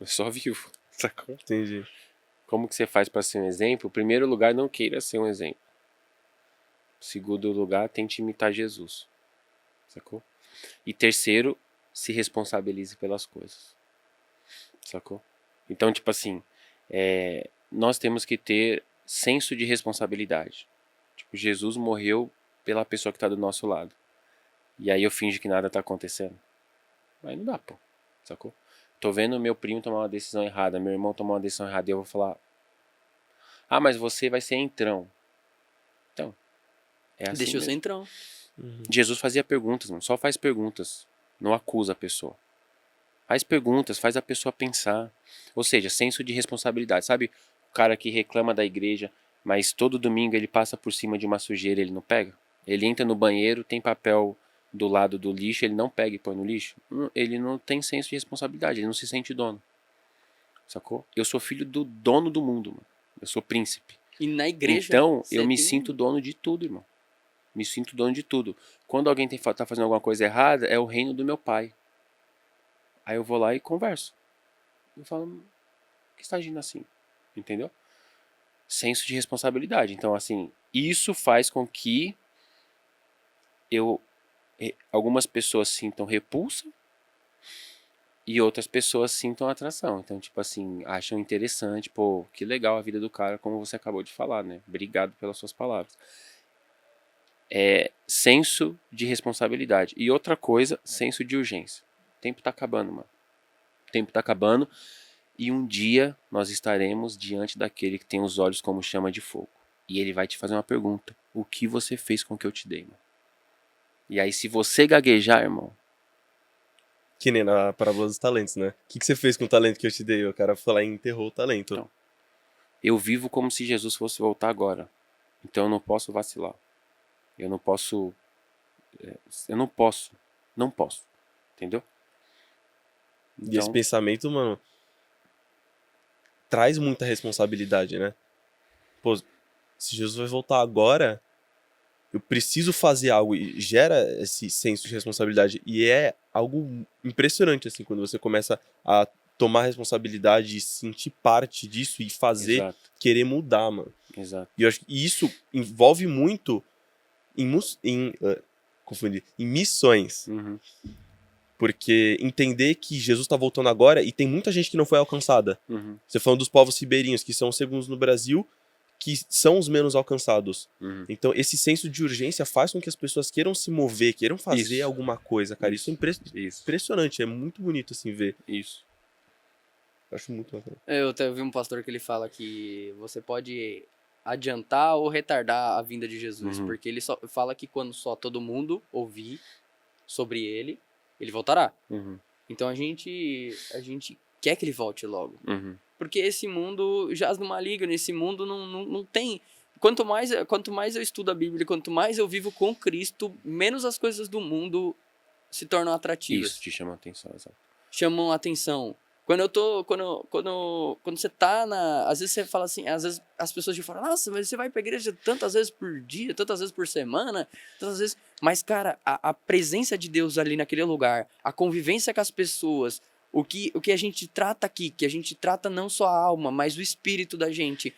Eu só vivo, sacou? Entendi. Como que você faz pra ser um exemplo? Primeiro lugar, não queira ser um exemplo. Segundo lugar, tente imitar Jesus. Sacou? E terceiro, se responsabilize pelas coisas. Sacou? Então, tipo assim, nós temos que ter senso de responsabilidade. Tipo, Jesus morreu pela pessoa que tá do nosso lado. E aí eu finjo que nada tá acontecendo. Aí não dá, pô. Sacou? Tô vendo meu primo tomar uma decisão errada, meu irmão tomar uma decisão errada, e eu vou falar: ah, mas você vai ser entrão. Então, é assim Deixa eu mesmo. ser entrão. Jesus fazia perguntas, mano. Só faz perguntas. Não acusa a pessoa. Faz perguntas, faz a pessoa pensar. Ou seja, senso de responsabilidade. Sabe o cara que reclama da igreja, mas todo domingo ele passa por cima de uma sujeira e ele não pega? Ele entra no banheiro, tem papel do lado do lixo, ele não pega e põe no lixo? Ele não tem senso de responsabilidade, ele não se sente dono. Sacou? Eu sou filho do dono do mundo, mano. Eu sou príncipe. E na igreja. Então, você eu me tem- sinto dono de tudo, irmão. Me sinto dono de tudo. Quando alguém tá fazendo alguma coisa errada, é o reino do meu pai. Aí eu vou lá e converso. Eu falo: por que você está agindo assim? Entendeu? Senso de responsabilidade. Então, assim, isso faz com que algumas pessoas sintam repulsa e outras pessoas sintam atração. Então, tipo assim, acham interessante, pô, que legal a vida do cara, como você acabou de falar, né? Obrigado pelas suas palavras. Senso de responsabilidade. E outra coisa, senso de urgência. O tempo tá acabando, mano. O tempo tá acabando e um dia nós estaremos diante daquele que tem os olhos como chama de fogo. E ele vai te fazer uma pergunta: o que você fez com o que eu te dei, mano? E aí, se você gaguejar, irmão, Que nem na parábola dos talentos, né? O que você fez com o talento que eu te dei? O cara foi lá e enterrou o talento. Então. eu vivo como se Jesus fosse voltar agora. Então eu não posso vacilar. Eu não posso. Não posso. Entendeu? E esse pensamento, mano, traz muita responsabilidade, né? Pô, se Jesus vai voltar agora, eu preciso fazer algo. E gera esse senso de responsabilidade. E é algo impressionante, assim, quando você começa a tomar responsabilidade e sentir parte disso e fazer, Exato, querer mudar, mano. exato. E eu acho que isso envolve muito confundi, em missões. Uhum, Porque entender que Jesus está voltando agora e tem muita gente que não foi alcançada. uhum, Você falando dos povos ribeirinhos, que são os segundos no Brasil, que são os menos alcançados. uhum. Então, esse senso de urgência faz com que as pessoas queiram se mover, queiram fazer Isso. alguma coisa, cara. Isso é Isso, impressionante, é muito bonito, assim, ver. isso. Eu acho muito bacana. Eu até vi um pastor que ele fala que você pode adiantar ou retardar a vinda de Jesus, Uhum. porque ele só fala que quando só todo mundo ouvir sobre ele, ele voltará. Uhum, Então a gente quer que ele volte logo. uhum. Porque esse mundo jaz no maligno, esse mundo não tem. Quanto mais eu estudo a Bíblia, quanto mais eu vivo com Cristo, menos as coisas do mundo se tornam atrativas. Isso te chama a atenção, exato. Chamam a atenção. Quando você tá na. Às vezes você fala assim, às vezes as pessoas te falam, nossa, mas você vai pra igreja tantas vezes por dia, tantas vezes por semana, tantas vezes. Mas, cara, a presença de Deus ali naquele lugar, a convivência com as pessoas, o que a gente trata aqui, que a gente trata não só a alma, mas o espírito da gente.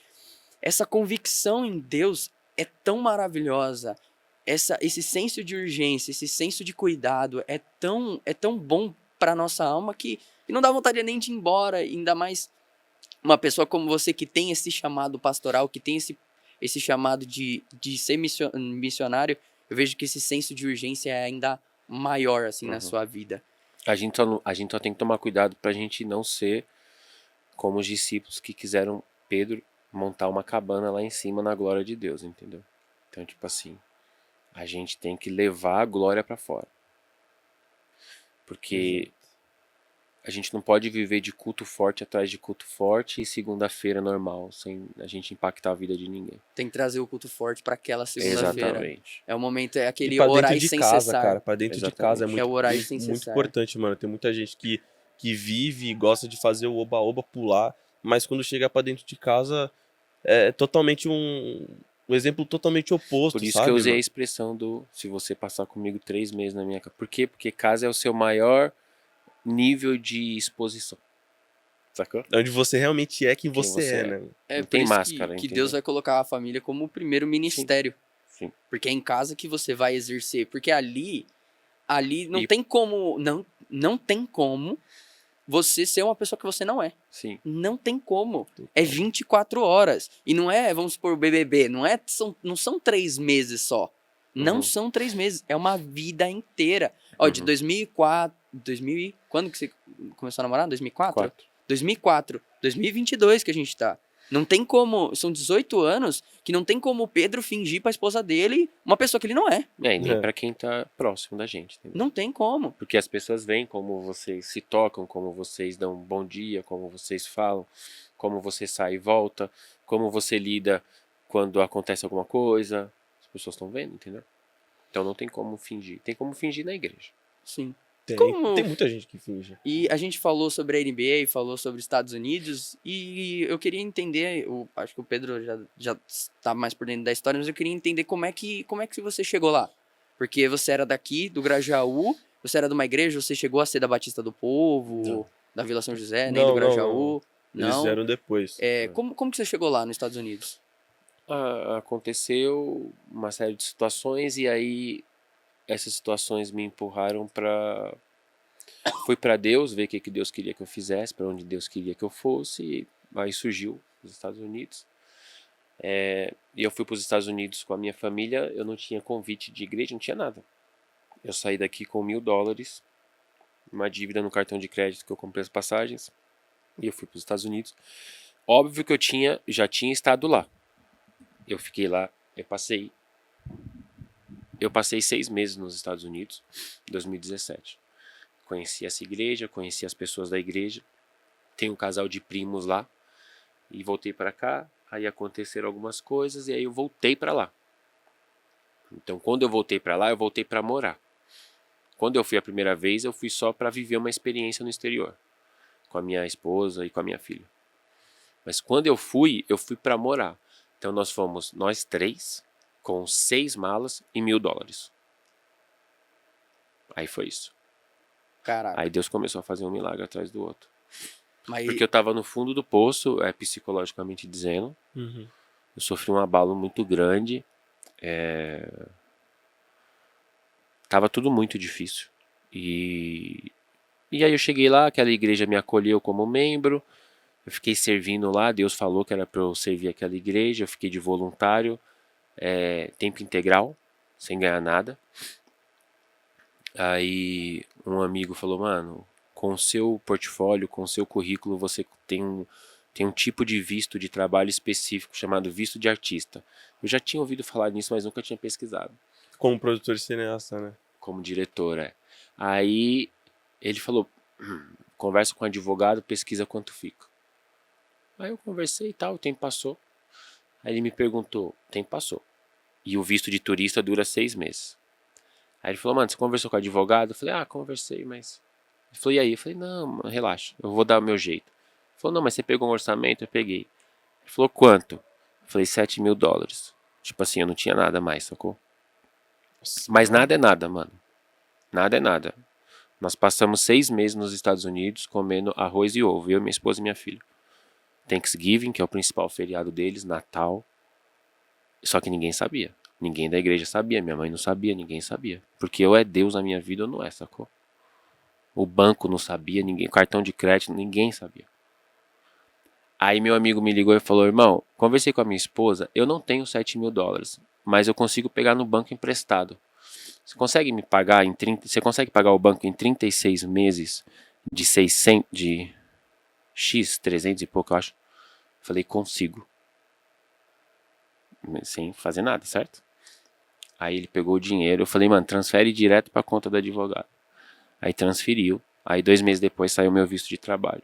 Essa convicção em Deus é tão maravilhosa. Esse senso de urgência, esse senso de cuidado é tão bom para nossa alma que não dá vontade nem de ir embora, ainda mais uma pessoa como você que tem esse chamado pastoral, que tem esse chamado de ser missionário. Eu vejo que esse senso de urgência é ainda maior assim na Uhum. sua vida. A gente só tem que tomar cuidado pra gente não ser como os discípulos que quiseram Pedro montar uma cabana lá em cima na glória de Deus, entendeu? Então, tipo assim, a gente tem que levar a glória pra fora. Porque a gente não pode viver de culto forte atrás de culto forte e segunda-feira normal, sem a gente impactar a vida de ninguém. Tem que trazer o culto forte para aquela segunda-feira. Exatamente. É o momento, é aquele E pra orar dentro e de sem casa, cessar. cara. Pra dentro de casa é Exatamente. muito, É o orar e muito, sem muito cessar. importante, mano. Tem muita gente que vive e gosta de fazer o oba-oba pular, mas quando chega pra dentro de casa é totalmente um exemplo totalmente oposto, Por isso sabe, que eu usei a mano? expressão do se você passar comigo 3 meses na minha casa. Por quê? Porque casa é o seu maior nível de exposição. Sacou? É onde você realmente é quem Quem você você é, é. né? É Não por tem isso máscara, que entendeu? Deus vai colocar a família como o primeiro ministério. Sim. Porque é em casa que você vai exercer. Porque ali não E- tem como, não tem como você ser uma pessoa que você não é. Sim. Não tem como. É 24 horas. E não é, vamos supor, o BBB. Não são 3 meses só. Não Uhum. são 3 meses. É uma vida inteira. Ó, de Uhum. 2004... Quando que você começou a namorar? 2004? 4. 2004. 2022 que a gente tá. Não tem como... São 18 anos que não tem como o Pedro fingir pra esposa dele uma pessoa que ele não é. E nem É. pra quem tá próximo da gente, entendeu? Não tem como. Porque as pessoas veem como vocês se tocam, como vocês dão um bom dia, como vocês falam, como você sai e volta, como você lida quando acontece alguma coisa. As pessoas estão vendo, entendeu? Então não tem como fingir. Tem como fingir na igreja. Sim. Tem, Como- tem muita gente que finge. E a gente falou sobre a NBA, falou sobre os Estados Unidos, e eu queria entender, acho que o Pedro já está mais por dentro da história, mas eu queria entender como é que você chegou lá. Porque você era daqui, do Grajaú, você era de uma igreja, você chegou a ser da Batista do Povo, Não. da Vila São José, nem Não, do não, Grajaú. Eles Não. vieram depois. Como que você chegou lá nos Estados Unidos? Aconteceu uma série de situações e aí essas situações me empurraram pra... Fui pra Deus, ver o que Deus queria que eu fizesse, pra onde Deus queria que eu fosse, e aí surgiu os Estados Unidos. E eu fui para os Estados Unidos com a minha família, eu não tinha convite de igreja, não tinha nada. Eu saí daqui com $1.000, uma dívida no cartão de crédito que eu comprei as passagens, e eu fui para os Estados Unidos. Óbvio que já tinha estado lá. Eu fiquei lá, eu passei 6 meses nos Estados Unidos, em 2017. Conheci essa igreja, conheci as pessoas da igreja, tenho um casal de primos lá, e voltei para cá. Aí aconteceram algumas coisas e aí eu voltei para lá. Então, quando eu voltei para lá, eu voltei para morar. Quando eu fui a primeira vez, eu fui só para viver uma experiência no exterior, com a minha esposa e com a minha filha. Mas quando eu fui para morar. Então, nós fomos nós 3, com 6 malas e $1.000. Aí foi isso. Caraca. Aí Deus começou a fazer um milagre atrás do outro. Mas Porque eu tava no fundo do poço, psicologicamente dizendo. Uhum. Eu sofri um abalo muito grande. Tava tudo muito difícil. E aí eu cheguei lá, aquela igreja me acolheu como membro. Eu fiquei servindo lá, Deus falou que era para eu servir aquela igreja. Eu fiquei de voluntário, tempo integral, sem ganhar nada. Aí um amigo falou, mano, com o seu portfólio, com o seu currículo, você tem um tipo de visto de trabalho específico chamado visto de artista. Eu já tinha ouvido falar nisso, mas nunca tinha pesquisado. Como produtor e cineasta, né? Como diretor, Aí ele falou, conversa com o advogado, pesquisa quanto fica. Aí eu conversei e tal, o tempo passou. Aí ele me perguntou, o tempo passou. E o visto de turista dura 6 meses. Aí ele falou, mano, você conversou com o advogado? Eu falei, conversei, mas... Ele falou, e aí? Eu falei, não, mano, relaxa, eu vou dar o meu jeito. Ele falou, não, mas você pegou um orçamento? Eu peguei. Ele falou, quanto? Eu falei, $7.000. Tipo assim, eu não tinha nada mais, sacou? Mas nada é nada, mano. Nada é nada. Nós passamos 6 meses nos Estados Unidos comendo arroz e ovo, eu, minha esposa e minha filha. Thanksgiving, que é o principal feriado deles, Natal. Só que ninguém sabia. Ninguém da igreja sabia, minha mãe não sabia, ninguém sabia. Porque ou é Deus na minha vida ou não é, sacou? O banco não sabia, ninguém, cartão de crédito, ninguém sabia. Aí meu amigo me ligou e falou, irmão, conversei com a minha esposa, eu não tenho $7.000, mas eu consigo pegar no banco emprestado. Você consegue me pagar você consegue pagar o banco em 36 meses de 600, de X, 300 e pouco, eu acho. Falei, consigo. Sem fazer nada, certo? Aí ele pegou o dinheiro, eu falei, mano, transfere direto pra conta do advogado. Aí transferiu, aí 2 meses depois saiu meu visto de trabalho.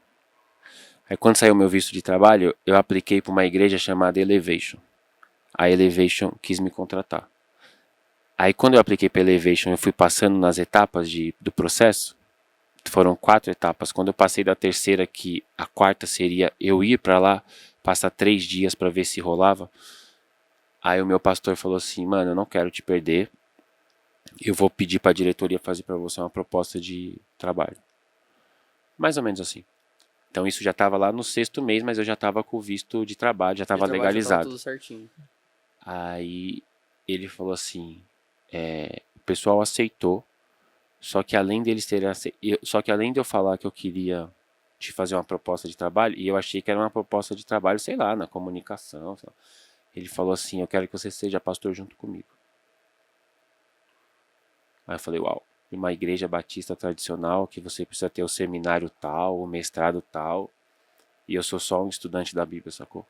Aí quando saiu meu visto de trabalho, eu apliquei pra uma igreja chamada Elevation. A Elevation quis me contratar. Aí quando eu apliquei pra Elevation, eu fui passando nas etapas do processo. Foram 4 etapas. Quando eu passei da terceira, que a quarta seria eu ir pra lá, passar 3 dias pra ver se rolava. Aí o meu pastor falou assim, mano, eu não quero te perder. Eu vou pedir pra diretoria fazer pra você uma proposta de trabalho. Mais ou menos assim. Então isso já estava lá no 6º mês, mas eu já estava com o visto de trabalho, já estava legalizado. tudo certinho. Aí ele falou assim, o pessoal aceitou, só que além deles terem só que além de eu falar que eu queria te fazer uma proposta de trabalho, e eu achei que era uma proposta de trabalho, sei lá, na comunicação, sei lá. Ele falou assim, eu quero que você seja pastor junto comigo. Aí eu falei, uau, uma igreja batista tradicional, que você precisa ter o seminário tal, o mestrado tal, e eu sou só um estudante da Bíblia, sacou?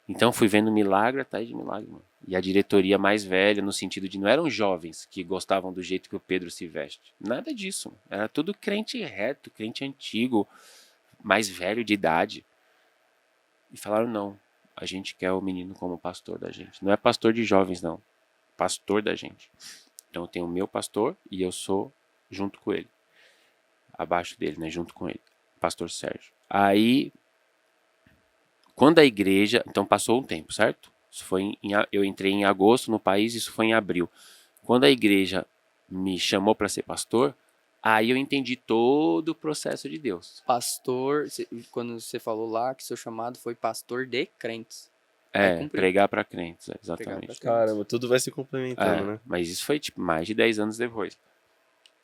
Então fui vendo milagre atrás de milagre, mano. E a diretoria mais velha, no sentido de não eram jovens que gostavam do jeito que o Pedro se veste. Nada disso, mano. Era tudo crente reto, crente antigo, mais velho de idade. E falaram, não, a gente quer o menino como pastor da gente. Não é pastor de jovens, não. Pastor da gente. Então eu tenho o meu pastor e eu sou junto com ele. Abaixo dele, né? Junto com ele. Pastor Sérgio. Aí, quando a igreja... Então passou um tempo, certo? Isso foi eu entrei em agosto no país, isso foi em abril. Quando a igreja me chamou para ser pastor, aí eu entendi todo o processo de Deus. Pastor, quando você falou lá que seu chamado foi pastor de crentes. Pregar para crentes, exatamente. Caramba, tudo vai se complementando, né? Mas isso foi tipo mais de 10 anos depois.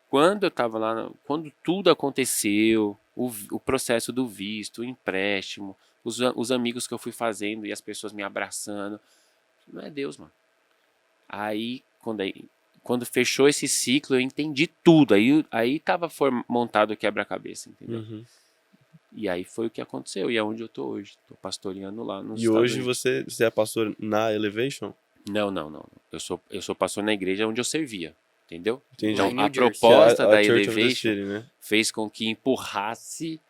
Quando eu tava lá, quando tudo aconteceu, o processo do visto, o empréstimo, os amigos que eu fui fazendo e as pessoas me abraçando, não é Deus, mano. Aí, quando fechou esse ciclo, eu entendi tudo. Aí tava montado o quebra-cabeça, entendeu? Uhum. E aí foi o que aconteceu, e é onde eu tô hoje. Tô pastoreando lá nos E Estados hoje Unidos. você é pastor na Elevation? Não. Eu sou pastor na igreja onde eu servia, entendeu? Entendi. Então, Lá em a New Jersey. proposta a da Church of the Elevation City, né? fez com que empurrasse,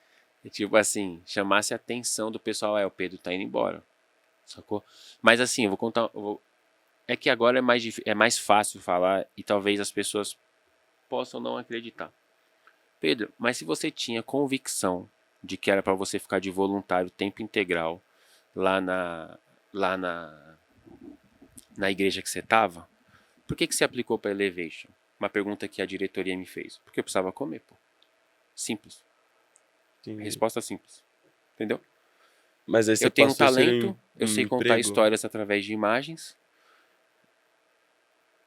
tipo assim, chamasse a atenção do pessoal. O Pedro tá indo embora, sacou? Mas assim, eu vou contar... É que agora é mais fácil falar e talvez as pessoas possam não acreditar. Pedro, mas se você tinha convicção de que era para você ficar de voluntário tempo integral lá na igreja que você estava, por que você aplicou para Elevation? Uma pergunta que a diretoria me fez. Porque eu precisava comer, pô. Simples. Entendi. Resposta simples. Entendeu? Mas aí você Eu tenho um passou a ser talento, eu sei contar emprego. histórias através de imagens.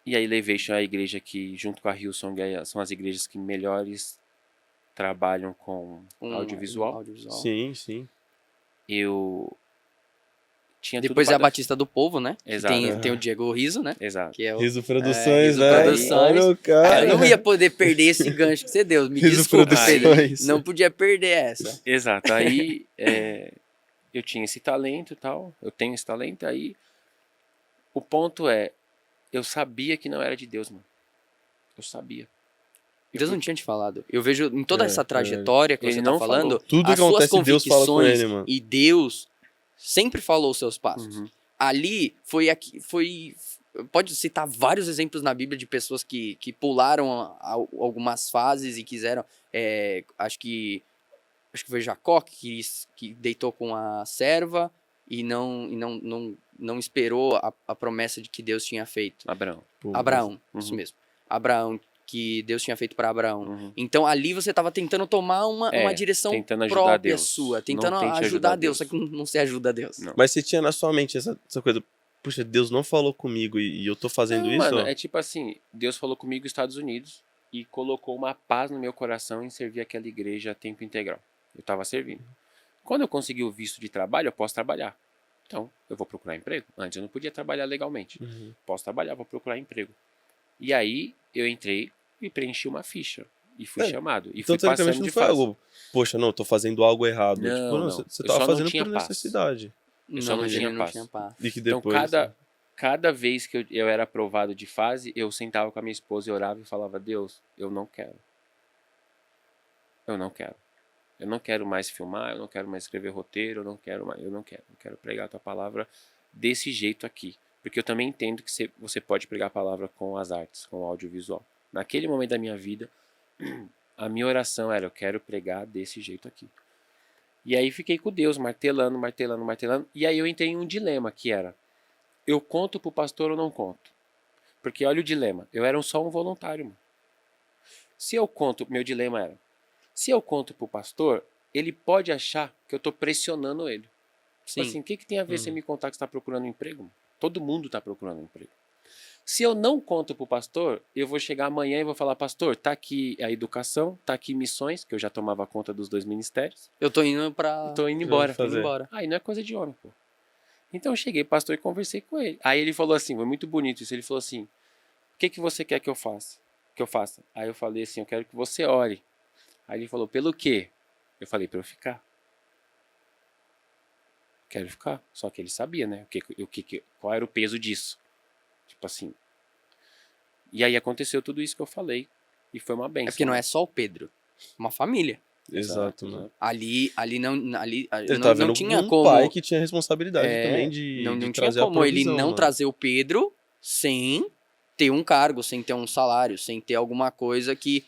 E a Elevation é a igreja que, junto com a Hillsong, são as igrejas que melhores trabalham com audiovisual. Sim, sim. Eu tinha tudo Depois é pra a dar- Batista do Povo, né? Que Exato. tem o Diego Riso, né? Exato. Que é o Riso Produções, Riso né? Produções. Olha o Cara, cara. eu não ia poder perder esse gancho que você deu. Me Riso desculpa, Pedro. Produções. Não podia perder essa. Exato. Aí eu tinha esse talento e tal. Eu tenho esse talento. Aí o ponto é, eu sabia que não era de Deus, mano. Eu sabia. Deus não tinha te falado. Eu vejo em toda É, essa trajetória que Ele você tá não falando, falou. Tudo as que suas acontece, Deus fala com convicções ele, mano. e Deus sempre falou os seus passos. Uhum. Ali foi pode citar vários exemplos na Bíblia de pessoas que pularam algumas fases e quiseram, acho que foi Jacó que deitou com a serva e não esperou a promessa de que Deus tinha feito. Abraão. Pô, Abraão, Uhum. isso mesmo. Abraão, que Deus tinha feito para Abraão. Uhum. Então ali você estava tentando tomar uma direção tentando ajudar própria Deus. sua, Não tentando tente ajudar ajudar Deus, só Deus. que não se ajuda a Deus. Não. Mas você tinha na sua mente essa coisa, puxa, Deus não falou comigo e eu tô fazendo Não, isso? mano, é tipo assim, Deus falou comigo nos Estados Unidos e colocou uma paz no meu coração em servir aquela igreja a tempo integral. Eu tava servindo. Quando eu conseguir o visto de trabalho, eu posso trabalhar. Então, eu vou procurar emprego. Antes eu não podia trabalhar legalmente. Uhum. Posso trabalhar, vou procurar emprego. E aí, eu entrei e preenchi uma ficha. E fui chamado. E Então, fui passando teoricamente, não de foi fase. algo, poxa, não, tô fazendo algo errado. Não, Tipo, não. você Eu tava só não fazendo tinha por paz. necessidade. Eu só não mas tinha ele paz. não tinha paz. E que Então, depois... cada vez que eu era aprovado de fase, eu sentava com a minha esposa e orava e falava, Deus, eu não quero. Eu não quero. Eu não quero mais filmar, eu não quero mais escrever roteiro, eu não quero mais, eu não quero. Eu quero pregar a tua palavra desse jeito aqui. Porque eu também entendo que você pode pregar a palavra com as artes, com o audiovisual. Naquele momento da minha vida, a minha oração era, eu quero pregar desse jeito aqui. E aí fiquei com Deus, martelando, martelando, martelando. E aí eu entrei em um dilema que era, eu conto pro pastor ou não conto? Porque olha o dilema, eu era só um voluntário, mano. Se eu conto, meu dilema era, se eu conto pro pastor, ele pode achar que eu tô pressionando ele. Tipo assim, o que tem a ver você me contar que você tá procurando um emprego? Mano? Todo mundo tá procurando um emprego. Se eu não conto pro pastor, eu vou chegar amanhã e vou falar, pastor, tá aqui a educação, tá aqui missões, que eu já tomava conta dos 2 ministérios. Eu tô indo pra... Tô indo embora. Fazer. embora. Aí não é coisa de homem, pô. Então eu cheguei, pastor, e conversei com ele. Aí ele falou assim, foi muito bonito isso, ele falou assim, o que você quer que eu faça? Aí eu falei assim, eu quero que você ore. Aí ele falou, pelo quê? Eu falei, pra eu ficar. Quero ficar. Só que ele sabia, né? Qual era o peso disso. Tipo assim. E aí aconteceu tudo isso que eu falei. E foi uma benção. É porque não é só o Pedro. Uma família. Exato, mano. Ali Ele tava vendo não tinha um como... pai que tinha responsabilidade também de não tinha trazer a como ele provisão, não mano. trazer o Pedro sem ter um cargo, sem ter um salário, sem ter alguma coisa que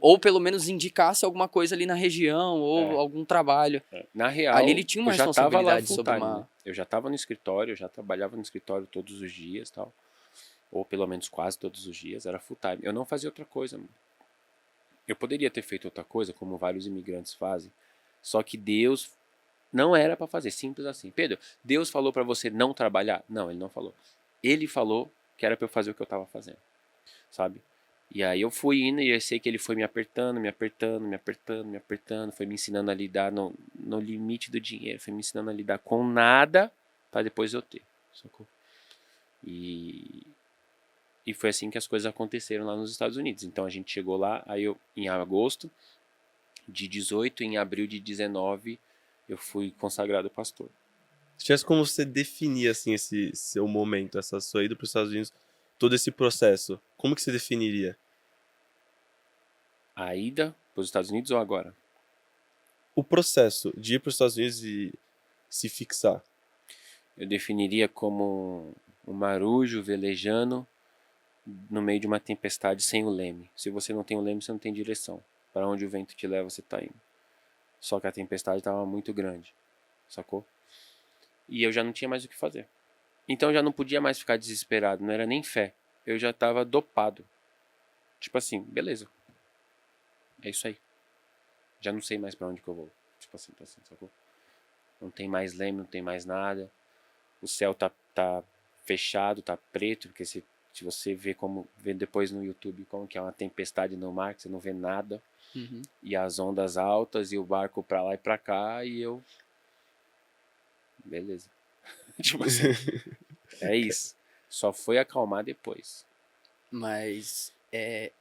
ou pelo menos indicasse alguma coisa ali na região, ou algum trabalho. Na real, Ali ele tinha uma eu já tava lá responsabilidade full sobre time, uma... né? Eu já tava no escritório, eu já trabalhava no escritório todos os dias, tal. Ou pelo menos quase todos os dias, era full time. Eu não fazia outra coisa, mano. Eu poderia ter feito outra coisa, como vários imigrantes fazem. Só que Deus não era pra fazer, simples assim. Pedro, Deus falou pra você não trabalhar? Não, ele não falou. Ele falou que era pra eu fazer o que eu tava fazendo, sabe? E aí eu fui indo e eu sei que ele foi me apertando, me apertando, me apertando, me apertando, foi me ensinando a lidar no limite do dinheiro, foi me ensinando a lidar com nada pra depois eu ter, sacou? E foi assim que as coisas aconteceram lá nos Estados Unidos. Então a gente chegou lá, aí eu, em agosto de 18, em abril de 19, eu fui consagrado pastor. Se tivesse como você definir, assim, esse seu momento, essa sua ida para os Estados Unidos, todo esse processo, como que você definiria? A ida para os Estados Unidos ou agora? O processo de ir para os Estados Unidos e se fixar. Eu definiria como um marujo velejando no meio de uma tempestade sem o leme. Se você não tem o leme, você não tem direção. Para onde o vento te leva, você está indo. Só que a tempestade estava muito grande, sacou? E eu já não tinha mais o que fazer. Então eu já não podia mais ficar desesperado, não era nem fé. Eu já estava dopado. Tipo assim, beleza. É isso aí. Já não sei mais pra onde que eu vou. Tipo assim, sacou? Não tem mais leme, não tem mais nada. O céu tá fechado, tá preto, porque se você vê depois no YouTube como que é uma tempestade no mar, que você não vê nada, Uhum. e as ondas altas, e o barco pra lá e pra cá, e eu... Beleza. Tipo assim, é isso. Só foi acalmar depois. Mas em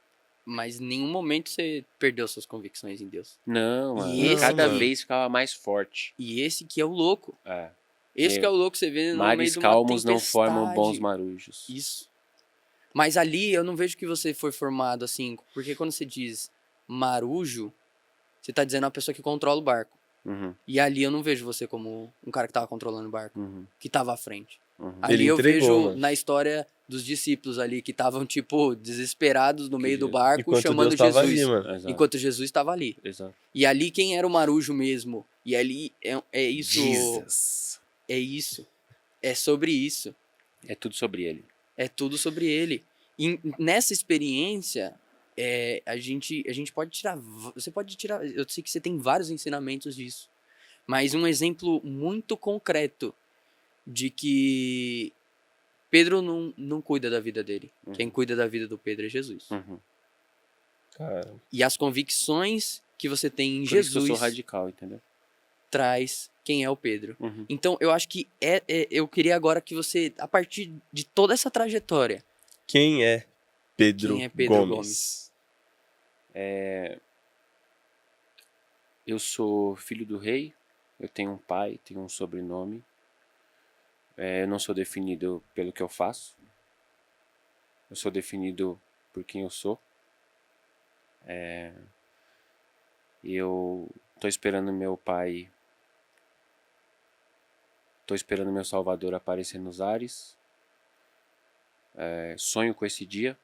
nenhum momento você perdeu suas convicções em Deus. Não, mano. E esse Cada aqui- vez ficava mais forte. E esse que é o louco. É. Esse que é o louco, você vê no meio Mares de uma calmos não tempestade. formam bons marujos. Isso. Mas ali eu não vejo que você foi formado assim, porque quando você diz marujo, você tá dizendo a pessoa que controla o barco. Uhum, E ali eu não vejo você como um cara que tava controlando o barco, uhum, que tava à frente. uhum. Ali Ele eu entregou, vejo mano. na história dos discípulos ali, que estavam, tipo, desesperados no meio do barco, Enquanto chamando Deus tava Jesus. ali, mano. Exato. Enquanto Jesus estava ali. Exato. E ali quem era o marujo mesmo? E ali é isso. Jesus. É isso. É sobre isso. É tudo sobre ele. É tudo sobre ele. E nessa experiência, a gente pode tirar. Você pode tirar. Eu sei que você tem vários ensinamentos disso. Mas um exemplo muito concreto de que Pedro não cuida da vida dele. Uhum. Quem cuida da vida do Pedro é Jesus. Uhum. Cara, E as convicções que você tem em Por isso que eu sou Jesus radical, entendeu? traz quem é o Pedro. Uhum. Então, eu acho que eu queria agora que você, a partir de toda essa trajetória, quem é Pedro, Quem é Pedro Gomes? Eu sou filho do rei, eu tenho um pai, tenho um sobrenome. Eu não sou definido pelo que eu faço. Eu sou definido por quem eu sou. Eu tô esperando meu pai... Tô esperando meu Salvador aparecer nos ares. Sonho com esse dia.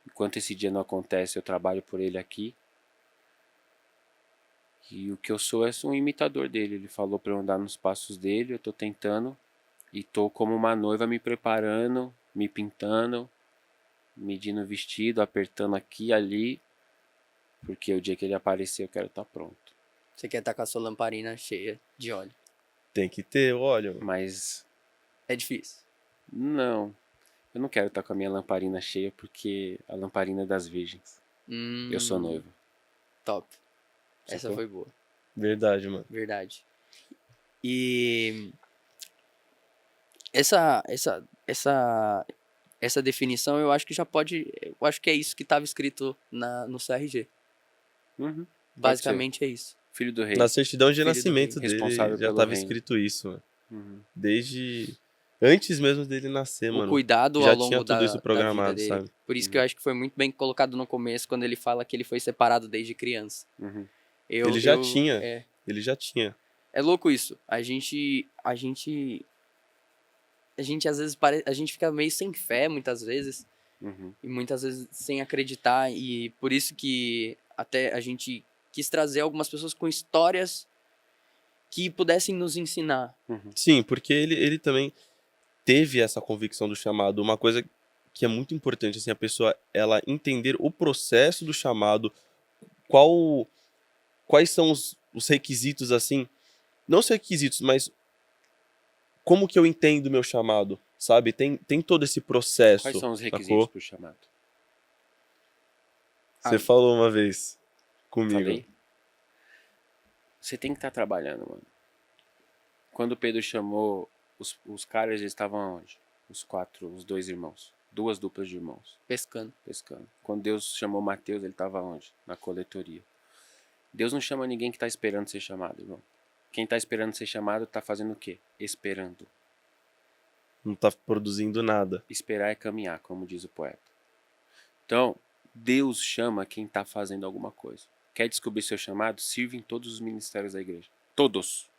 Enquanto esse dia não acontece, eu trabalho por ele aqui. E o que eu sou é um imitador dele. Ele falou para eu andar nos passos dele, eu tô tentando. E tô como uma noiva me preparando, me pintando, medindo o vestido, apertando aqui e ali. Porque o dia que ele aparecer eu quero estar pronto. você quer estar com a sua lamparina cheia de óleo. Tem que ter óleo. Mas É difícil. não, eu não quero estar com a minha lamparina cheia porque a lamparina é das virgens. Eu sou noivo. Top. Essa Sacou? foi boa. Verdade, mano. Verdade. E essa definição eu acho que já pode. Eu acho que é isso que estava escrito no CRG. Uhum. Basicamente é isso. Filho do rei. Na certidão de Filho do nascimento rei. dele Responsável já pelo tava reino. escrito isso, mano. Uhum. Desde antes mesmo dele nascer, O mano. cuidado Já ao longo tinha tudo isso da vida programado, dele. sabe? Por isso que eu acho que foi muito bem colocado no começo, quando ele fala que ele foi separado desde criança. Uhum. Ele já tinha. Ele já tinha. É louco isso. A gente às vezes a gente fica meio sem fé muitas vezes Uhum. e muitas vezes sem acreditar, e por isso que até a gente quis trazer algumas pessoas com histórias que pudessem nos ensinar. Sim, porque ele também teve essa convicção do chamado. Uma coisa que é muito importante, assim, a pessoa ela entender o processo do chamado, quais são os requisitos, assim, não os requisitos, mas como que eu entendo o meu chamado, sabe? Tem todo esse processo. Quais são os sacou? requisitos pro chamado? Você falou uma vez comigo. Falei? Você tem que estar trabalhando, mano. Quando Pedro chamou os caras, eles estavam aonde? Os dois irmãos. Duas duplas de irmãos. Pescando. Pescando. Quando Deus chamou Mateus, ele estava onde? Na coletoria. Deus não chama ninguém que está esperando ser chamado, irmão. Quem está esperando ser chamado está fazendo o quê? Esperando. Não tá produzindo nada. Esperar é caminhar, como diz o poeta. Então, Deus chama quem está fazendo alguma coisa. Quer descobrir seu chamado? Sirva em todos os ministérios da igreja. Todos.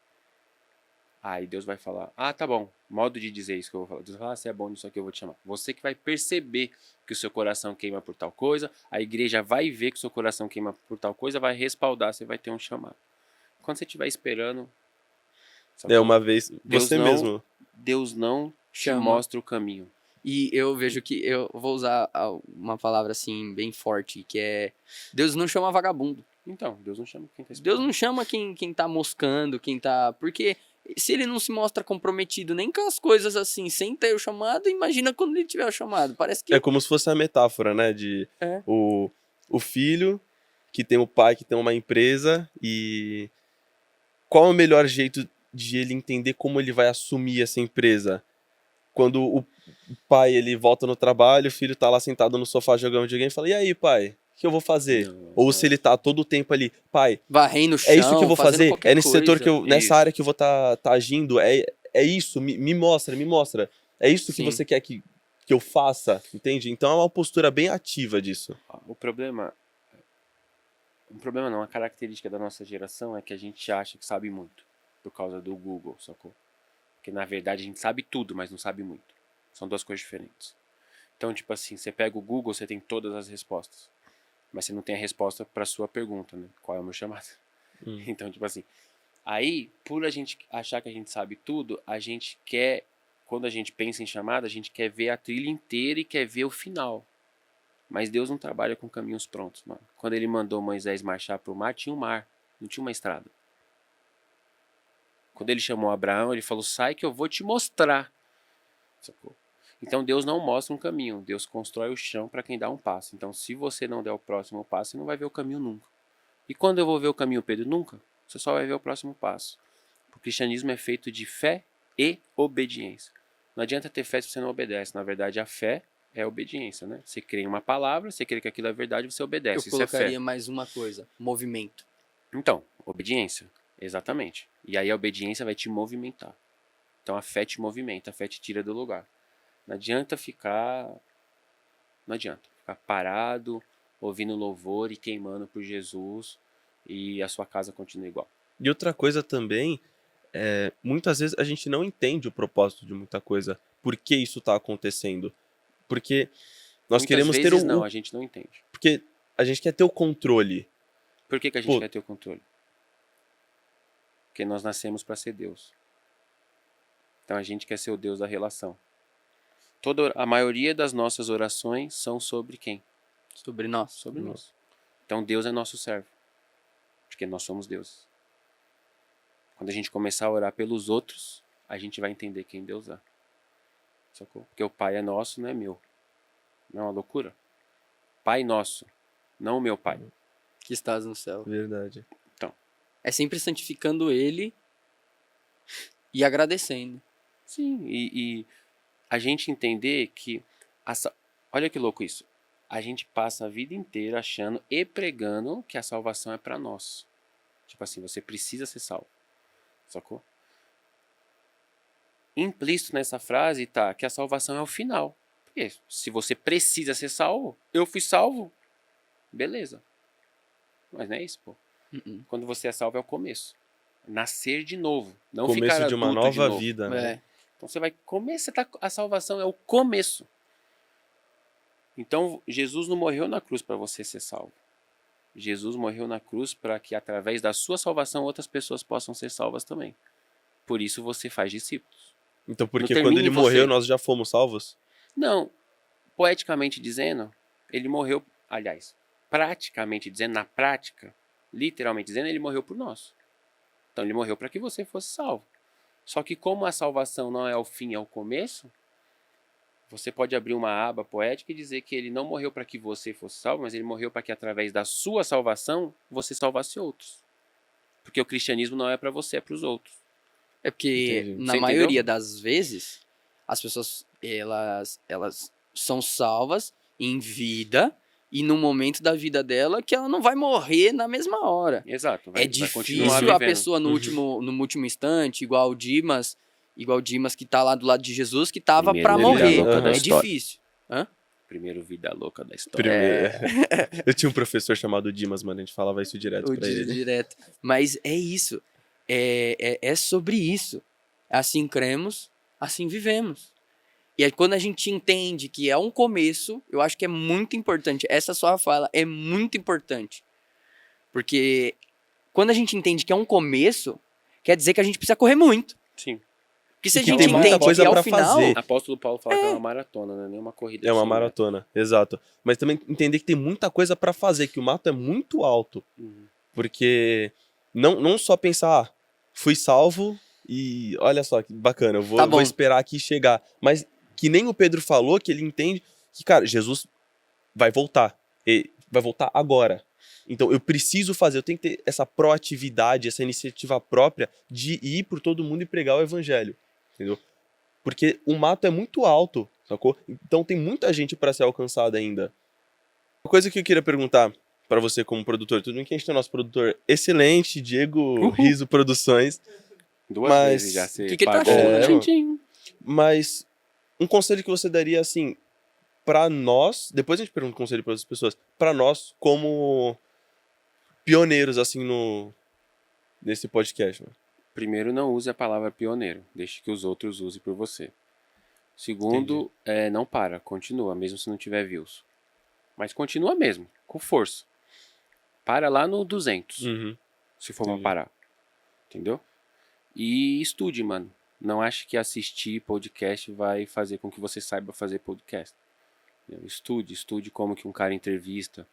Aí Deus vai falar, tá bom, modo de dizer isso que eu vou falar. Deus vai falar, você é bom nisso aqui, eu vou te chamar. Você que vai perceber que o seu coração queima por tal coisa, a igreja vai ver que o seu coração queima por tal coisa, vai respaldar, você vai ter um chamado. Quando você estiver esperando... Uma vez, você mesmo. Deus não te Chama. mostra o caminho. E eu vejo que eu vou usar uma palavra assim bem forte, que é Deus não chama vagabundo. Então, Deus não chama quem tá Deus esperando. não chama quem tá moscando, quem tá... Porque se ele não se mostra comprometido nem com as coisas assim, sem ter o chamado, imagina quando ele tiver o chamado. Parece É que... como se fosse a metáfora, né? De É. o filho que tem o pai que tem uma empresa e qual é o melhor jeito de ele entender como ele vai assumir essa empresa? Quando o pai ele volta no trabalho, o filho tá lá sentado no sofá jogando videogame e fala: "E aí, pai? O que eu vou fazer?" Ou se ele tá todo o tempo ali: "Pai, Varrendo o é isso que eu chão, vou fazendo fazer? qualquer É nesse setor que coisa. eu, nessa Isso. área que eu vou tá agindo? É isso? Me mostra, me mostra. É isso que Sim. você quer que eu faça?" Entende? Então é uma postura bem ativa disso. O problema não, a característica da nossa geração é que a gente acha que sabe muito, por causa do Google, sacou? Porque na verdade a gente sabe tudo, mas não sabe muito. São duas coisas diferentes. Então, tipo assim, você pega o Google, você tem todas as respostas, mas você não tem a resposta para sua pergunta, né? Qual é o meu chamado? Então, tipo assim, aí, por a gente achar que a gente sabe tudo, a gente quer, quando a gente pensa em chamada, a gente quer ver a trilha inteira e quer ver o final. Mas Deus não trabalha com caminhos prontos, mano. Quando ele mandou Moisés marchar pro mar, tinha um mar, não tinha uma estrada. Quando ele chamou Abraão, ele falou: sai que eu vou te mostrar. Sacou? Então Deus não mostra um caminho, Deus constrói o chão para quem dá um passo. Então, se você não der o próximo passo, você não vai ver o caminho nunca. E quando eu vou ver o caminho, Pedro? Nunca. Você só vai ver o próximo passo. O cristianismo é feito de fé e obediência. Não adianta ter fé se você não obedece. Na verdade, a fé é a obediência, né? Você crê em uma palavra, você crê que aquilo é verdade, você obedece. Eu Isso é fé. colocaria mais uma coisa: movimento. Então, obediência. Exatamente. E aí a obediência vai te movimentar. Então a fé te movimenta, a fé te tira do lugar. Não adianta ficar parado, ouvindo louvor e queimando por Jesus e a sua casa continua igual. E outra coisa também, muitas vezes a gente não entende o propósito de muita coisa. Por que isso tá acontecendo? Porque nós Muitas queremos ter vezes não, a gente não entende. Porque a gente quer ter o controle. Por que a gente Pô. quer ter o controle? Porque nós nascemos para ser Deus. Então a gente quer ser o Deus da relação. A maioria das nossas orações são sobre quem? Sobre nós. Sobre nós. Então Deus é nosso servo. Porque nós somos deuses. Quando a gente começar a orar pelos outros, a gente vai entender quem Deus é. Sacou? Porque o Pai é nosso, não é meu. Não é uma loucura? Pai nosso, não o meu Pai. Que estás no céu. Verdade. É sempre santificando ele e agradecendo. Sim, e a gente entender que... Olha que louco isso. A gente passa a vida inteira achando e pregando que a salvação é para nós. Tipo assim, você precisa ser salvo. Sacou? Implícito nessa frase tá que a salvação é o final. Porque se você precisa ser salvo, eu fui salvo. Beleza. Mas não é isso, pô. Quando você é salvo é o começo. Nascer de novo. Não Começo ficar de uma adulto de nova novo. vida, né? Então você vai começar. A salvação é o começo. Então Jesus não morreu na cruz para você ser salvo. Jesus morreu na cruz para que através da sua salvação outras pessoas possam ser salvas também. Por isso você faz discípulos. Então, porque Não quando termine ele morreu, você. nós já fomos salvos? Não, poeticamente dizendo, ele morreu, aliás, praticamente dizendo, na prática, literalmente dizendo, ele morreu por nós. Então ele morreu para que você fosse salvo. Só que como a salvação não é o fim, é o começo, você pode abrir uma aba poética e dizer que ele não morreu para que você fosse salvo, mas ele morreu para que através da sua salvação você salvasse outros. Porque o cristianismo não é para você, é para os outros. É porque, Entendi. na Você maioria entendeu? das vezes, as pessoas, elas são salvas em vida e no momento da vida dela que ela não vai morrer na mesma hora. Exato. É Vai continuar difícil a vivendo. pessoa no último instante, igual o Dimas que tá lá do lado de Jesus, que tava Primeiro pra vida morrer. louca da É história. difícil. Primeiro vida louca da história. Primeiro. Eu tinha um professor chamado Dimas, mano. A gente falava isso direto O pra ele. direto. Mas é isso. É sobre isso. Assim cremos, assim vivemos. E aí, quando a gente entende que é um começo, eu acho que é muito importante. Essa sua fala é muito importante. Porque quando a gente entende que é um começo, quer dizer que a gente precisa correr muito. Sim. Porque se a que gente tem muita entende coisa que ao pra final... fazer. Apóstolo Paulo fala que é uma maratona, não é nem uma corrida. É uma assim, né? maratona, exato. Mas também entender que tem muita coisa pra fazer, que o mato é muito alto. Uhum. Porque não só pensar, fui salvo e olha só que bacana, eu Tá vou bom. esperar aqui chegar. Mas que nem o Pedro falou, que ele entende que, cara, Jesus vai voltar. E vai voltar agora. Então eu preciso fazer, eu tenho que ter essa proatividade, essa iniciativa própria de ir por todo mundo e pregar o evangelho. Entendeu? Porque o mato é muito alto, sacou? Então tem muita gente pra ser alcançada ainda. Uma coisa que eu queria perguntar pra você como produtor, tudo bem que a gente tem o nosso produtor excelente, Diego Riso Produções, Duas mas vezes já você que ele tá pagou. achando, né? Tchim-tchim. mas um conselho que você daria assim pra nós, depois a gente pergunta um conselho pra outras pessoas, pra nós como pioneiros assim no nesse podcast, mano. Primeiro, não use a palavra pioneiro. Deixe que os outros usem por você. Segundo, não para. Continua, mesmo se não tiver views. Mas continua mesmo, com força. Para lá no 200, Uhum. se for pra Entendi. parar. Entendeu? E estude, mano. Não ache que assistir podcast vai fazer com que você saiba fazer podcast. Entendeu? Estude como que um cara entrevista.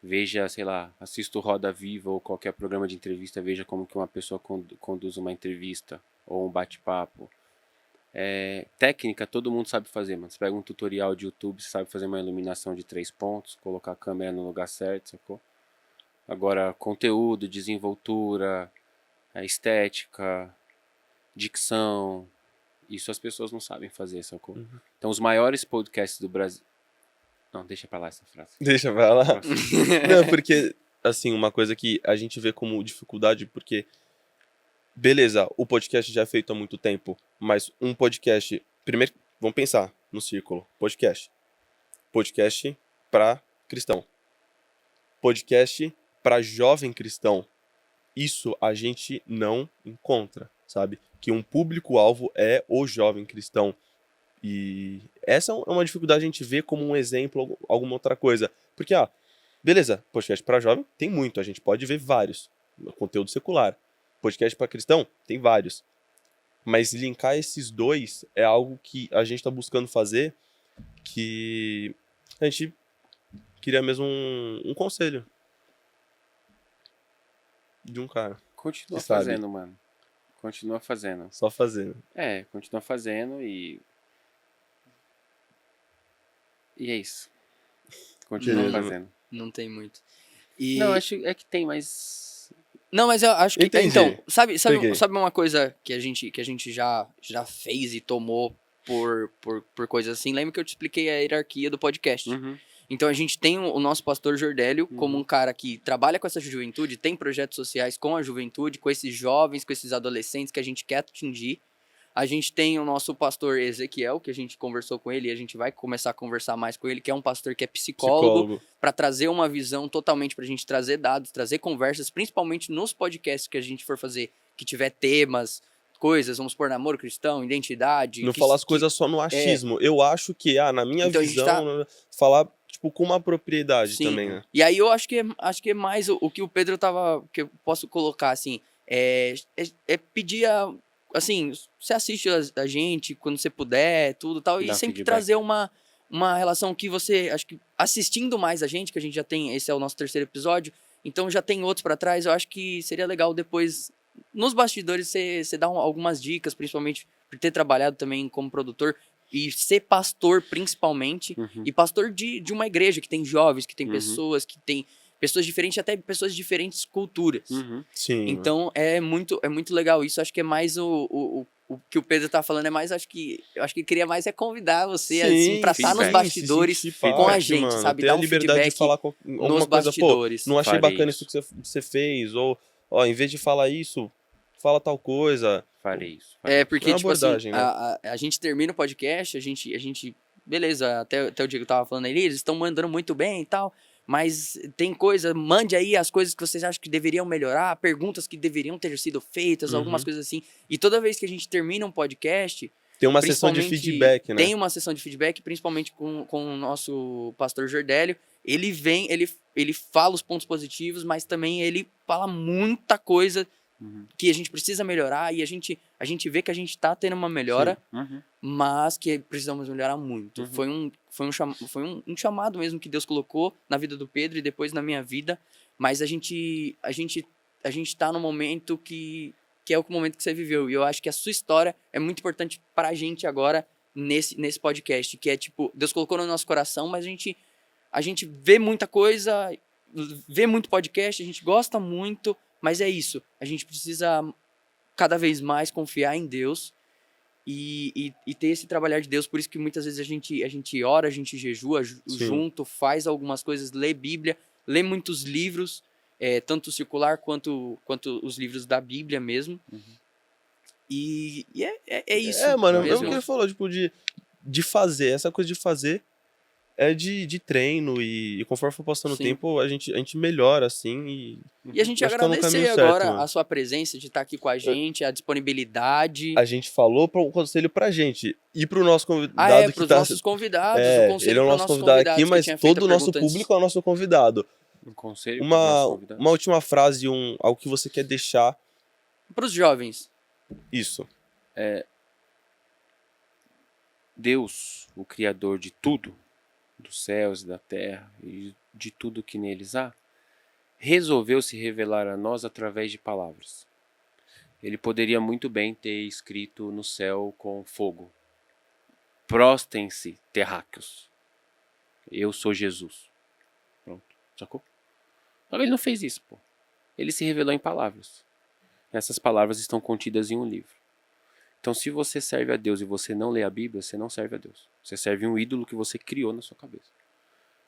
Veja, sei lá, assista o Roda Viva ou qualquer programa de entrevista, veja como que uma pessoa conduz uma entrevista ou um bate-papo. Técnica, todo mundo sabe fazer, mano. Você pega um tutorial de YouTube, você sabe fazer uma iluminação de 3 pontos, colocar a câmera no lugar certo, sacou? Agora, conteúdo, desenvoltura, a estética, dicção, isso as pessoas não sabem fazer, sacou? Então, os maiores podcasts do Brasil... Não, deixa pra lá essa frase. Deixa pra lá. Próximo. Não, porque, assim, uma coisa que a gente vê como dificuldade, porque, beleza, o podcast já é feito há muito tempo, mas um podcast. Primeiro, vamos pensar no círculo: podcast. Podcast pra cristão. Podcast pra jovem cristão. Isso a gente não encontra, sabe? Que um público-alvo é o jovem cristão. E essa é uma dificuldade a gente ver como um exemplo, alguma outra coisa. Porque, beleza, podcast para jovem tem muito, a gente pode ver vários. Conteúdo secular. Podcast para cristão tem vários. Mas linkar esses dois é algo que a gente está buscando fazer, que a gente queria mesmo um conselho de um cara. Continua Que sabe. fazendo, mano. Continua fazendo. Só fazendo. Continua fazendo e... E é isso. Continua Beleza. fazendo. Não tem muito. E... Não, acho que tem, mas... Não, mas eu acho que... Entendi. Então, Peguei. sabe uma coisa que a gente já fez e tomou por coisas assim? Lembra que eu te expliquei a hierarquia do podcast? Uhum. Então a gente tem o nosso pastor Jordélio como um cara que trabalha com essa juventude, tem projetos sociais com a juventude, com esses jovens, com esses adolescentes que a gente quer atingir. A gente tem o nosso pastor Ezequiel, que a gente conversou com ele e a gente vai começar a conversar mais com ele, que é um pastor que é psicólogo. Para trazer uma visão totalmente, pra gente trazer dados, trazer conversas, principalmente nos podcasts que a gente for fazer, que tiver temas, coisas, vamos por namoro cristão, identidade. Não falar as coisas só no achismo. Eu acho que, na minha Então, a gente tá- visão, falar tipo com uma propriedade Sim. também, né? E aí eu acho que é mais o que o Pedro tava, que eu posso colocar assim, é pedir assim, você assiste a gente quando você puder, tudo tal, e Dá sempre feedback. trazer uma relação que você, acho que assistindo mais a gente, que a gente já tem, esse é o nosso 3º episódio, então já tem outros pra trás, eu acho que seria legal depois, nos bastidores, você dar algumas dicas, principalmente por ter trabalhado também como produtor, e ser pastor principalmente, Uhum. e pastor de uma igreja, que tem jovens, que tem Uhum. pessoas, que tem pessoas diferentes, até pessoas de diferentes culturas. Uhum. Sim. Então é muito legal isso. Acho que é mais o que o Pedro tá falando, é mais, eu acho que queria mais convidar você assim, pra estar nos feedback. bastidores se sentir com a parte, gente, mano. sabe? Ter Dar a um liberdade feedback de falar alguma nos coisa, bastidores. não achei Farei bacana isso. isso que você fez, ou, em vez de falar isso, fala tal coisa. Farei isso. Porque, É uma tipo assim, abordagem, né? a gente termina o podcast, a gente beleza, até o Diego tava falando aí, eles estão mandando muito bem e tal, mas tem coisa, mande aí as coisas que vocês acham que deveriam melhorar, perguntas que deveriam ter sido feitas, algumas coisas assim. E toda vez que a gente termina um podcast, Tem uma sessão de principalmente, feedback, né? tem uma sessão de feedback, principalmente com o nosso pastor Jordélio. Ele vem, ele fala os pontos positivos, mas também ele fala muita coisa que a gente precisa melhorar e a gente vê que a gente tá tendo uma melhora, mas que precisamos melhorar muito. Foi um chamado mesmo que Deus colocou na vida do Pedro e depois na minha vida, mas a gente tá no momento que é o momento que você viveu, e eu acho que a sua história é muito importante pra gente agora nesse podcast, que é tipo, Deus colocou no nosso coração, mas a gente vê muita coisa, vê muito podcast, a gente gosta muito, mas é isso, a gente precisa cada vez mais confiar em Deus e ter esse trabalhar de Deus. Por isso que muitas vezes a gente ora, a gente jejua junto, faz algumas coisas, lê Bíblia, lê muitos livros, tanto o circular quanto os livros da Bíblia mesmo. E é isso. Mano, mesmo. é o que ele falou, tipo, de fazer. Essa coisa de fazer é de treino e conforme for passando o tempo, a gente melhora, assim. E a gente agradecer agora a sua presença, de estar aqui com a gente, a disponibilidade. A gente falou o conselho pra gente e pro nosso convidado pros nossos convidados, o conselho ele é o nosso convidado aqui, mas todo o nosso público é o nosso convidado. Um conselho uma última frase, algo que você quer deixar pros jovens. Isso. Deus, o Criador de tudo, dos céus e da terra e de tudo que neles há, resolveu se revelar a nós através de palavras. Ele poderia muito bem ter escrito no céu com fogo: prostem-se, terráqueos. Eu sou Jesus. Pronto, sacou? Ele não fez isso, pô. Ele se revelou em palavras. Essas palavras estão contidas em um livro. Então, se você serve a Deus e você não lê a Bíblia, você não serve a Deus. Você serve um ídolo que você criou na sua cabeça.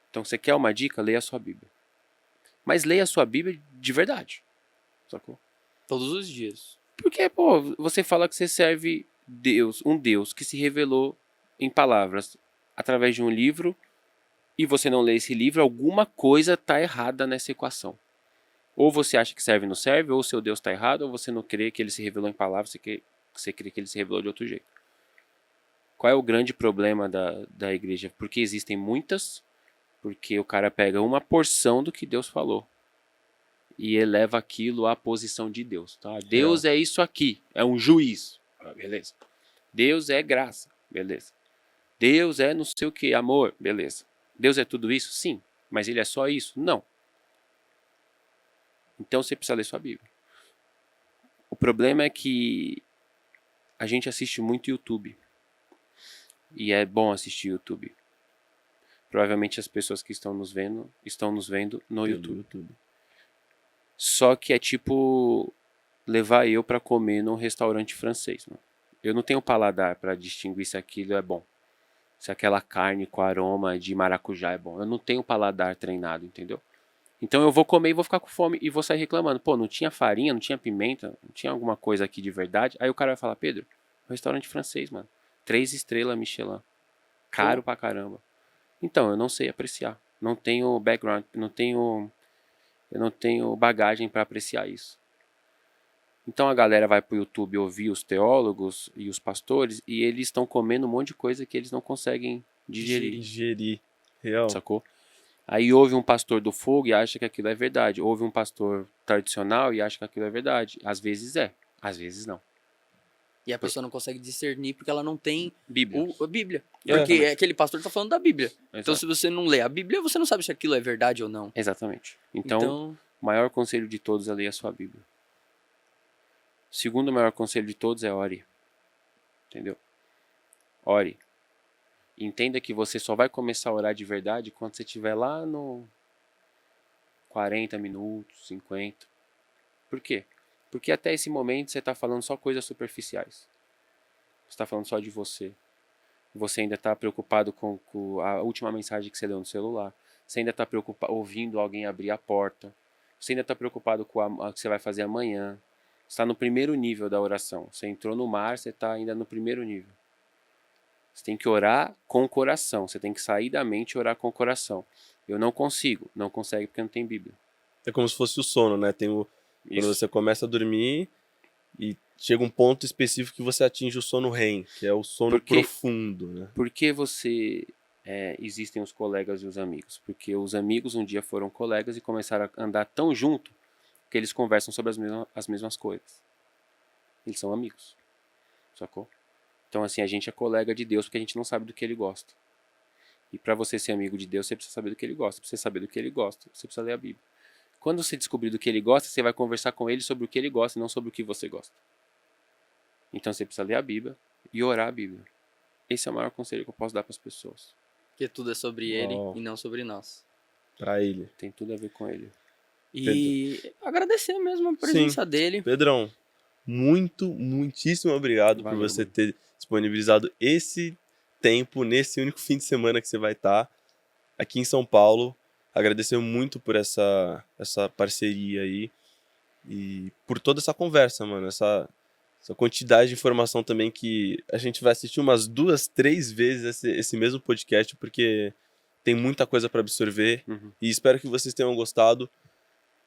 Então, você quer uma dica? Leia a sua Bíblia. Mas leia a sua Bíblia de verdade. Sacou? Todos os dias. Porque, pô, você fala que você serve Deus, um Deus que se revelou em palavras através de um livro, e você não lê esse livro, alguma coisa está errada nessa equação. Ou você acha que serve e não serve, ou o seu Deus está errado, ou você não crê que ele se revelou em palavras, você crê que ele se revelou de outro jeito. Qual é o grande problema da igreja? Porque existem muitas, porque o cara pega uma porção do que Deus falou e eleva aquilo à posição de Deus. Tá? Deus é isso aqui, é um juiz. Beleza. Deus é graça. Beleza. Deus é não sei o que, amor. Beleza. Deus é tudo isso? Sim. Mas ele é só isso? Não. Então você precisa ler sua Bíblia. O problema é que a gente assiste muito YouTube. E é bom assistir YouTube. Provavelmente as pessoas que estão nos vendo no YouTube. Só que é tipo levar eu pra comer num restaurante francês. Mano. Eu não tenho paladar pra distinguir se aquilo é bom. Se aquela carne com aroma de maracujá é bom. Eu não tenho paladar treinado, entendeu? Então eu vou comer e vou ficar com fome e vou sair reclamando. Pô, não tinha farinha, não tinha pimenta, não tinha alguma coisa aqui de verdade. Aí o cara vai falar: Pedro, restaurante francês, mano. 3 estrelas Michelin. Caro pra caramba. Então, eu não sei apreciar. Não tenho background, eu não tenho bagagem para apreciar isso. Então a galera vai pro YouTube ouvir os teólogos e os pastores e eles estão comendo um monte de coisa que eles não conseguem digerir. Real. Sacou? Aí ouve um pastor do fogo e acha que aquilo é verdade. Ouve um pastor tradicional e acha que aquilo é verdade. Às vezes é, às vezes não. E a pessoa não consegue discernir porque ela não tem Bíblia. a Bíblia. Porque aquele pastor está falando da Bíblia. Exato. Então, se você não lê a Bíblia, você não sabe se aquilo é verdade ou não. Exatamente. Então, o maior conselho de todos é ler a sua Bíblia. O segundo maior conselho de todos é ore. Entendeu? Ore. Entenda que você só vai começar a orar de verdade quando você estiver lá no 40 minutos, 50. Por quê? Porque até esse momento você está falando só coisas superficiais. Você está falando só de você. Você ainda está preocupado com a última mensagem que você leu no celular. Você ainda está preocupado ouvindo alguém abrir a porta. Você ainda está preocupado com o que você vai fazer amanhã. Você está no primeiro nível da oração. Você entrou no mar, você está ainda no primeiro nível. Você tem que orar com o coração. Você tem que sair da mente e orar com o coração. Eu não consigo. Não consegue porque não tem Bíblia. É como se fosse o sono, né? Quando você começa a dormir e chega um ponto específico que você atinge o sono REM, que é o sono profundo, né? Por que existem os colegas e os amigos? Porque os amigos um dia foram colegas e começaram a andar tão junto Porque eles conversam sobre as mesmas coisas. Eles são amigos. Sacou? Então, assim, a gente é colega de Deus porque a gente não sabe do que ele gosta. E para você ser amigo de Deus, você precisa saber do que ele gosta. Pra você saber do que ele gosta, você precisa ler a Bíblia. Quando você descobrir do que ele gosta, você vai conversar com ele sobre o que ele gosta e não sobre o que você gosta. Então você precisa ler a Bíblia e orar a Bíblia. Esse é o maior conselho que eu posso dar para as pessoas. Porque tudo é sobre ele Uau. e não sobre nós. Pra ele. Tem tudo a ver com ele. E agradecer mesmo a presença dele. Pedrão, muitíssimo obrigado Valeu, por você mano. ter disponibilizado esse tempo nesse único fim de semana que você vai estar aqui em São Paulo. Agradecer muito por essa parceria aí e por toda essa conversa, mano. Essa quantidade de informação também que a gente vai assistir umas 2, 3 vezes esse mesmo podcast, porque tem muita coisa para absorver. Uhum. E espero que vocês tenham gostado.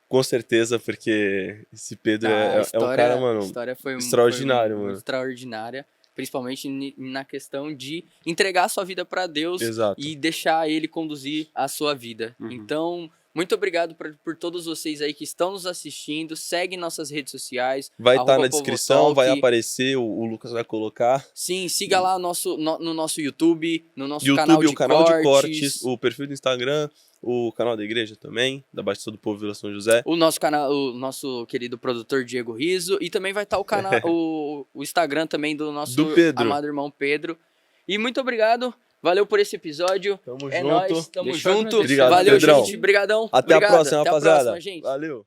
Com certeza, porque esse Pedro é um cara, mano, A história foi extraordinário, foi mano. extraordinária. Principalmente na questão de entregar a sua vida para Deus Exato. e deixar Ele conduzir a sua vida. Uhum. Então, muito obrigado por todos vocês aí que estão nos assistindo. Segue nossas redes sociais. Vai estar na @Povotalk. descrição, vai aparecer, o Lucas vai colocar. Sim, siga lá no nosso YouTube, no nosso YouTube, canal de o canal cortes, de cortes, o perfil do Instagram, o canal da igreja também, da Batista do Povo Vila São José. o nosso canal, o nosso querido produtor Diego Riso, e também vai estar o canal, o Instagram também do nosso Do Pedro. amado irmão Pedro. E muito obrigado, valeu por esse episódio. Tamo É junto. nóis, tamo Deixa eu junto. agradecer. Obrigado, Valeu, Pedrão. gente. Obrigadão. Até a Obrigado. próxima, Até a rapaziada. próxima, gente. Valeu.